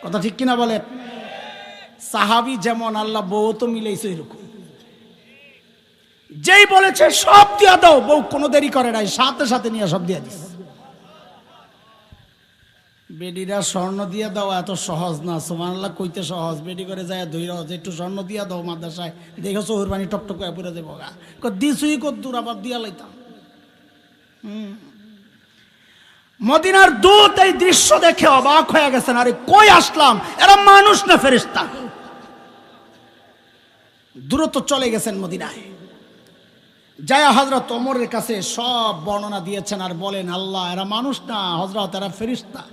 কথা ঠিক কিনা বলেন? সাহাবী যেমন, আল্লাহ বউ তো মিলেইছে এরকম। যেই বলেছে সব দিয়া দাও, বউ কোনো দেরি করে নাই, সাথে সাথে নিয়ে সব দিয়া দিস। বেডিরা স্বর্ণ দিয়া দাও এত সহজ না, সুবহানাল্লাহ কইতে সহজ। বেডি করে যায় ধইরা যে একটু স্বর্ণ দিয়া দাও মাদ্রাসায়, দেখো চোর পানি টকটক করে পড়ে যাবো গা। দিছুই কদ্দুর, আবার দিয়া লাইতাম। মদিনার দূত এই দৃশ্য দেখে অবাক হয়ে গেছেন, আরে কই আসলাম, এরা মানুষ না ফেরেশতা। দ্রুত চলে গেছেন মদিনায়, যায়া হযরত ওমরের কাছে সব বর্ণনা দিয়েছেন আর বলেন, আল্লাহ এরা মানুষ না হযরত, এরা ফেরেশতা।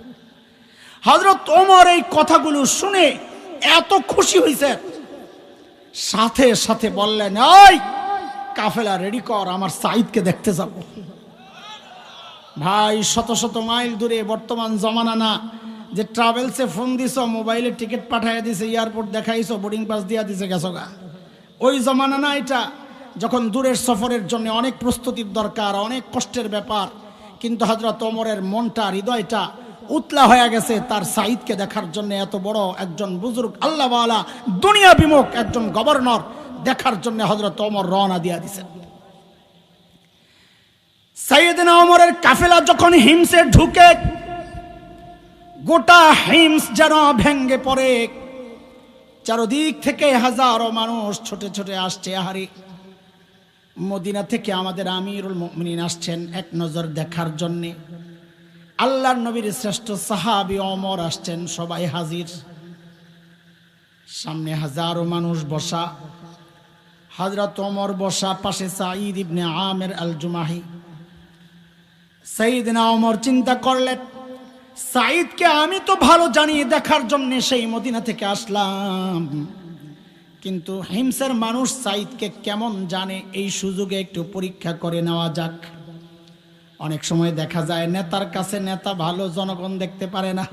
হযরত ওমর এই কথাগুলো শুনে এত খুশি হয়েছেন, সাথে সাথে বললেন, ওই কাফেলা রেডি কর, আমার সাঈদকে দেখতে যাব। ভাই, শত শত মাইল দূরে, বর্তমান জমানা না যে ট্রাভেলসে ফোন দিছ, মোবাইলে টিকিট পাঠাইয়া দিছে, এয়ারপোর্ট দেখাইছো, বোর্ডিং পাস দিয়া দিছে, গেছো গা। ওই জমানা না এটা, যখন দূরের সফরের জন্য অনেক প্রস্তুতির দরকার, অনেক কষ্টের ব্যাপার। কিন্তু হযরত ওমরের মনটা, হৃদয়টা উতলা হয়ে গেছে তার সাঈদকে দেখার জন্য। এত বড় একজন বুজুর্গ, আল্লাহওয়ালা, দুনিয়া বিমুখ একজন গভর্নর, দেখার জন্য হযরত ওমর রওনা দিয়া দিয়েছেন। সাইয়েদনা ওমরের কাফেলা যখন হিমসে ঢুকে, গোটা হিমস যেন ভেঙ্গে পড়ে, চারদিক থেকে হাজারো মানুষ ছোটে ছোটে আসছে। আহারে, মদিনা থেকে আমাদের আমিরুল মুমিনিন আসছেন এক নজর দেখার জন্যে। আল্লাহর নবীর শ্রেষ্ঠ সাহাবী ওমর আসছেন, সবাই হাজির। সামনে হাজারো মানুষ বসা, হযরত ওমর বসা, পাশে সাঈদ ইবনে আমির আল জুমাহি। সাইয়েদনা ওমর চিন্তা করলেন, সাঈদকে আমি তো ভালো জানি, দেখার জন্য সেই মদিনা থেকে আসলাম, কিন্তু হিমসের মানুষ সাঈদকে কেমন জানে, এই সুযোগে একটু পরীক্ষা করে নেওয়া যাক। অনেক সময় দেখা যায় নেতার কাছে নেতা ভালো, জনগণ দেখতে পারে না।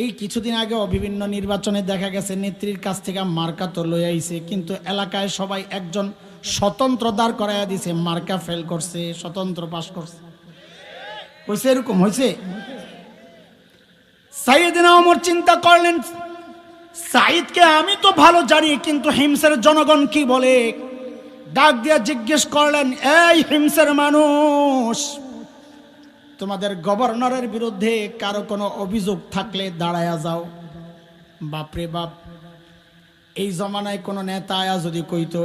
এই কিছুদিন আগেও বিভিন্ন নির্বাচনে দেখা গেছে নেত্রীর কাছ থেকে মার্কা তো লই আইছে, কিন্তু এলাকায় সবাই একজন স্বতন্ত্র দাঁড় করাইয়া দিছে, মার্কা ফেল করছে, স্বতন্ত্র পাস করছে। হয়েছে, এরকম হয়েছে। সাইয়েদনা ওমর চিন্তা করলেন, সাঈদকে আমি তো ভালো জানি, কিন্তু হিমসের জনগণ কি বলে। ডাক দিয়া জিজ্ঞেস করলেন, এই হিমসের মানুষ, তোমাদের গভর্নরের বিরুদ্ধে কারো কোনো অভিযোগ থাকলে দাঁড়ায়া যাও। বাপরে বাপ, এই জমানায় কোনো নেতা আয়া যদি কইতো,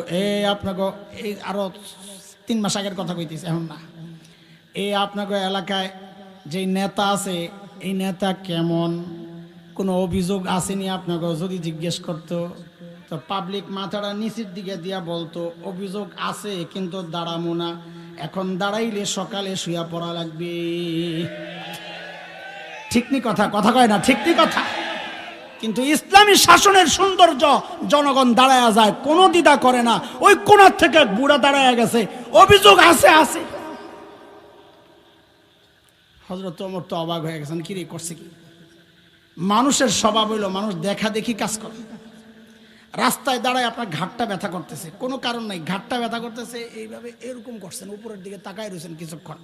আপনাকে এই আরো 3 মাস আগের কথা কইতেছে, এখন না, আপনাকে এলাকায় যে নেতা আছে, এই নেতা কেমন, কোনো অভিযোগ আসেনি আপনাকে যদি জিজ্ঞেস করতো, তো পাবলিক মাথাটা নিচের দিকে দিয়া বলতো অভিযোগ আছে কিন্তু দাঁড়ামো না, এখন দাঁড়াইলে সকালে শুয়া পড়া লাগবে। ঠিক নি কথা? কথা কয় না, ঠিক নি কথা? কিন্তু ইসলামী শাসনের সৌন্দর্য, জনগণ দাঁড়ায়া যায়, কোনো দ্বিধা করে না। ওই কোণার থেকে বুড়া দাঁড়ায়া গেছে, অভিযোগ আছে আছে। হযরত ওমর তো অবাক হয়ে গেছেন, কি রে করছে কি? মানুষের স্বভাব হইল মানুষ দেখা দেখি কাজ করে। রাস্তায় দাঁড়ায় আপনার ঘাটটা ব্যথা করতেছে, কোনো কারণ নাই, ঘাটটা ব্যথা করতেছে, এইভাবে এরকম করছেন, উপরের দিকে তাকায় রয়েছেন কিছুক্ষণ।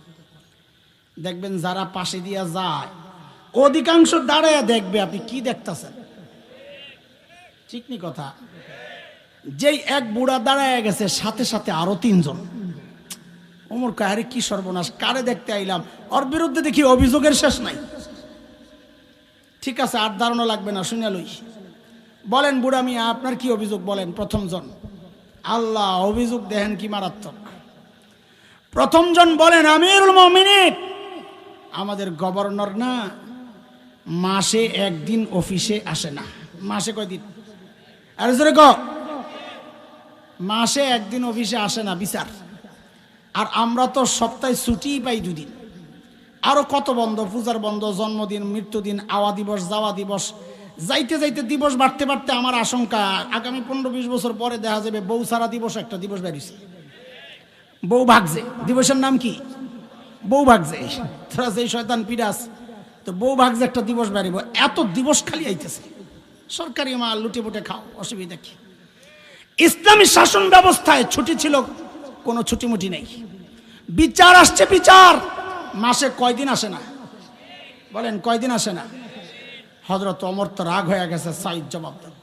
দেখবেন যারা পাশে দিয়া যায় অধিকাংশ দাঁড়ায় দেখবে আপনি কি দেখতেছেন। ঠিক নি কথা? যেই এক বুড়া দাঁড়ায় গেছে, সাথে সাথে আরো 3 জন। ওমর কয়, আরে কি সর্বনাশ, কারে দেখতে আইলাম, ওর বিরুদ্ধে দেখি অভিযোগের শেষ নাই। ঠিক আছে, আর দাঁড়ানো লাগবে না, শুনে লই। বলেন বুড়া মিয়া, আপনার কি অভিযোগ বলেন। প্রথম জন, আল্লাহ, অভিযোগ দেখেন কি মারাত্মক। প্রথম জন বলেন, আমিরুল মুমিনিন, আমাদের গভর্নর না মাসে 1 দিন অফিসে আসে না। মাসে কয়দিন? আরে জোরে কও। মাসে 1 দিন অফিসে আসে না, বিচার। আর আমরা তো সপ্তাহে ছুটিই পাই 2 দিন। আরো কত বন্ধ, পূজার বন্ধ, জন্মদিন, মৃত্যুদিন, আওয়া দিবস, যাওয়া দিবস, যাইতে যাইতে দিবস বাড়তে বাড়তে আমার আশঙ্কা আগামী 15-20 বছর পরে দেখা যাবে বউ সারা দিবস একটা দিবস বেরিয়েছে। বউ ভাগছে, দিবসের নাম কি? বউ ভাগছে। তোরা যেই শয়তান পিরাস, তো বউ ভাগছে একটা দিবস বেরিব, এত দিবস খালি আইতেছে। সরকারি মাল লুটে পুটে খাও, অসুবিধা কি? ইসলামী শাসন ব্যবস্থায় ছুটি ছিল, কোনো ছুটিমুটি নেই। বিচার আসছে, বিচার মাসে কয়দিন আসে না? বলেন কয়দিন আসে না? হযরত ওমর তো রাগ হয়ে গেছে। সাঈদ জবাব দেন,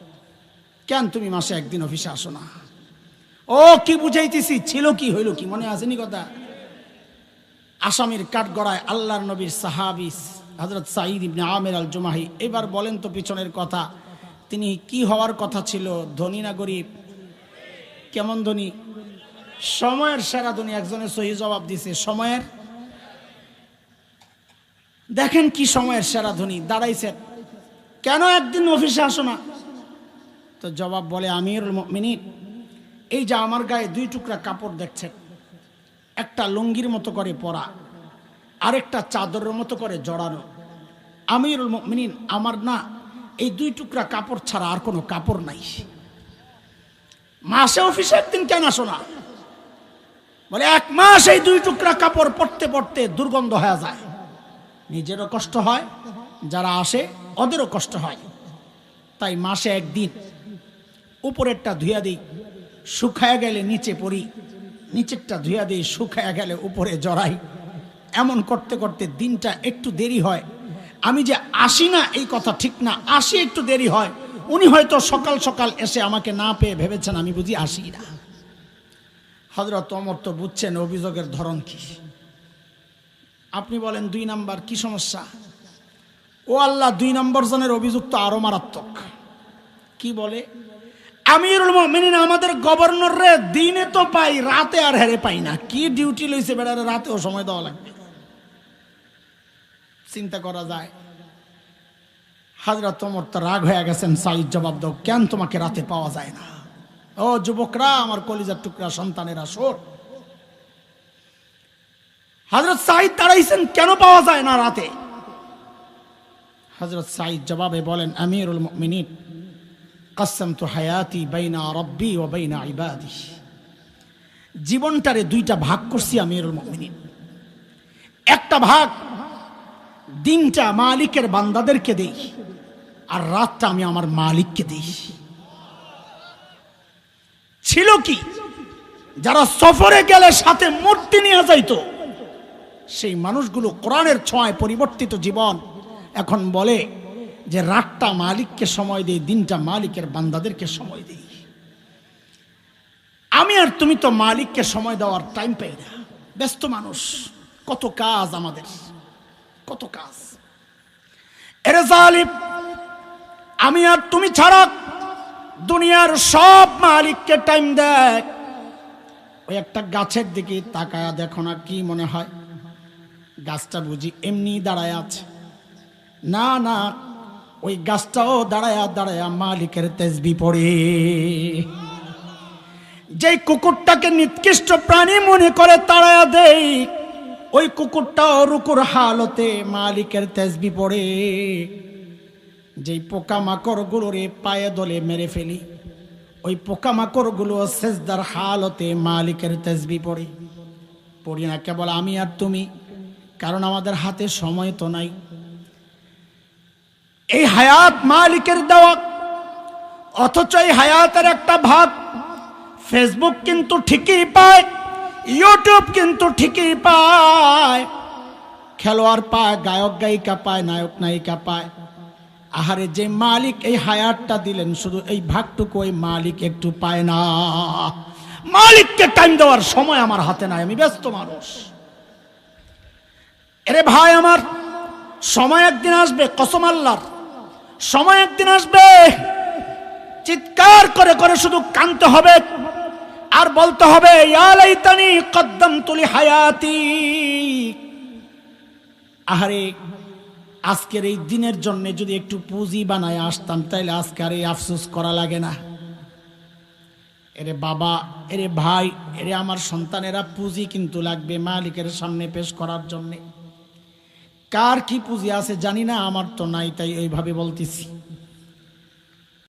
কেন তুমি মাসে 1 দিন অফিসে আসো না? ও কি বুঝাইতেছি, ছিল কি, হইল কি, মনে আসেনি কথা? আসামির কাঠগড়ায় আল্লাহর নবীর সাহাবী হযরত সাঈদ ইবনে আমির আল জুমাহি। এবার বলেন তো পিছনের কথা, তিনি কি হওয়ার কথা ছিল? ধনী না গরিব? কেমন ধনী? সময়ের সেরা ধনী। একজনের সহি জবাব দিছে, সময়ের। দেখেন কি সময়ের সেরা ধনী দাঁড়াইছেন, কেন 1 দিন অফিসে আসো না? তো জবাব বলে, আমিরুল মুমিনিন, এই যে আমার গায়ে 2 টুকরা কাপড় দেখছেন, একটা লুঙ্গির মতো করে পরা, আরেকটা চাদরের মতো করে জড়ানো। আমিরুল মুমিনিন, আমার না এই 2 টুকরা কাপড় ছাড়া আর কোনো কাপড় নাই। মাসে অফিসে 1 দিন কেন আসো না? বলে 1 মাস এই 2 টুকরা কাপড় পরতে পরতে দুর্গন্ধ হয়ে যায়, নিজেরও কষ্ট হয়, যারা আসে ওদেরও কষ্ট হয়, তাই মাসে 1 দিন উপরেরটা ধুইয়া দিই, শুকায় গেলে নিচে পরি, নিচেরটা ধুইয়া দিই, শুকায় গেলে উপরে জড়াই। এমন করতে করতে দিনটা একটু দেরি হয়। আমি যে আসি না এই কথা ঠিক না, আসি একটু দেরি হয়, উনি হয়তো সকাল সকাল এসে আমাকে না পেয়ে ভেবেছেন আমি বুঝি আসি না। হযরত ওমর তো বুঝছেন অভিযোগের ধরন কি। আপনি বলেন 2 নাম্বার কি সমস্যা? ও আল্লাহ, 2 নম্বর জনের অভিযোগ তো আরো মারাত্মক। কি বলে? আমিরুল মুমিনিন আমাদের গভর্নর রে দিনে তো পাই, রাতে আর হেরে পাই না। কি ডিউটি লইছে বেড়ারে, রাতেও সময় দেওয়া লাগবে। চিন্তা করা যায়। হযরত ওমর তো রাগ হয়ে গেছেন। সাঈদ জবাব দাও, কেন তোমাকে রাতে পাওয়া যায় না? ও যুবকরা, আমার কলিজার টুকরা সন্তানেরা, শোন। হযরত সাঈদ দাঁড়াইছেন, কেন পাওয়া যায় না রাতে? হযরত সাঈদ জবাবে বলেন, আমিরুল মুমিনিন কাসসামতু হায়াতি বাইনা রাব্বি ওয়া বাইনা ইবাদি। জীবনটারে 2টা ভাগ করছি আমিরুল মুমিনিন। একটা ভাগ দিনটা মালিকের বান্দাদেরকে দেই, আর রাতটা আমি আমার মালিককে দেই। ছিল কি, যারা সফরে গেলে সাথে মূর্তি নিয়ে যাইতো, সেই মানুষগুলো কোরআনের ছোঁয়ায় পরিবর্তিত জীবন এখন বলে যে রাতটা মালিককে সময় দেই, দিনটা মালিকের বান্দাদেরকে সময় দেই। আমি আর তুমি তো মালিককে সময় দেওয়ার টাইম পাই না, ব্যস্ত মানুষ, কত কাজ আমাদের, কত কাজ। এরে জালিম, আমি আর তুমি ছাড়া দুনিয়ার সব মালিককে টাইম দেয়। ওই একটা গাছের দিকে তাকায়া দেখো না, কি মনে হয় গাছটা বুঝি এমনি দাঁড়ায় আছে? না না, ওই গাছটাও দাঁড়ায়া দাঁড়ায়া মালিকের তাসবিহ পড়ে। যেই কুকুরটাকে নিকৃষ্ট প্রাণী মনে করে তাড়ায়া দেই, ওই কুকুরটাও রুকুর হালতে মালিকের তাসবিহ পড়ে। যেই পোকামাকড় গুলোরে পায়ে দলে মেরে ফেলি, ওই পোকামাকড় গুলো সেজদার হালতে মালিকের তাসবিহ পড়ে। পড়ি না কেবল আমি আর তুমি, কারণ আমাদের হাতে সময় তো নাই। এই হায়াত মালিকের দেওয়া, অথচ এই হায়াতের একটা ভাগ ফেসবুক কিন্তু ঠিকই পায়, ইউটিউব কিন্তু ঠিকই পায়, খেলোয়াড় পায়, গায়ক গায়িকা পায়, নায়ক নায়িকা পায়। আহারে, যে মালিক এই হায়াতটা দিলেন, শুধু এই ভাগটুকু ওই মালিক একটু পায় না। মালিককে টাইম দেওয়ার সময় আমার হাতে নাই, আমি ব্যস্ত মানুষ। এরে ভাই আমার, সময় একদিন আসবে, কসম আল্লাহর, সময় একদিন আসবে, চিৎকার করে করে শুধু কাঁদতে হবে আর বলতে হবে, ইয়া লাইতানি কদ্দামতু লিহায়াতি। আহারে, আজকের এই দিনের জন্য যদি একটু পুঁজি বানায় আসতাম, তাইলে আজকে আর এই আফসোস করা লাগে না। এরে বাবা, এরে ভাই, এরে আমার সন্তানেরা, পুঁজি কিন্তু লাগবে মালিকের সামনে পেশ করার জন্য। কার কি পুঁজি আছে জানি না, আমার তো নাই, তাই এইভাবে বলতেছি।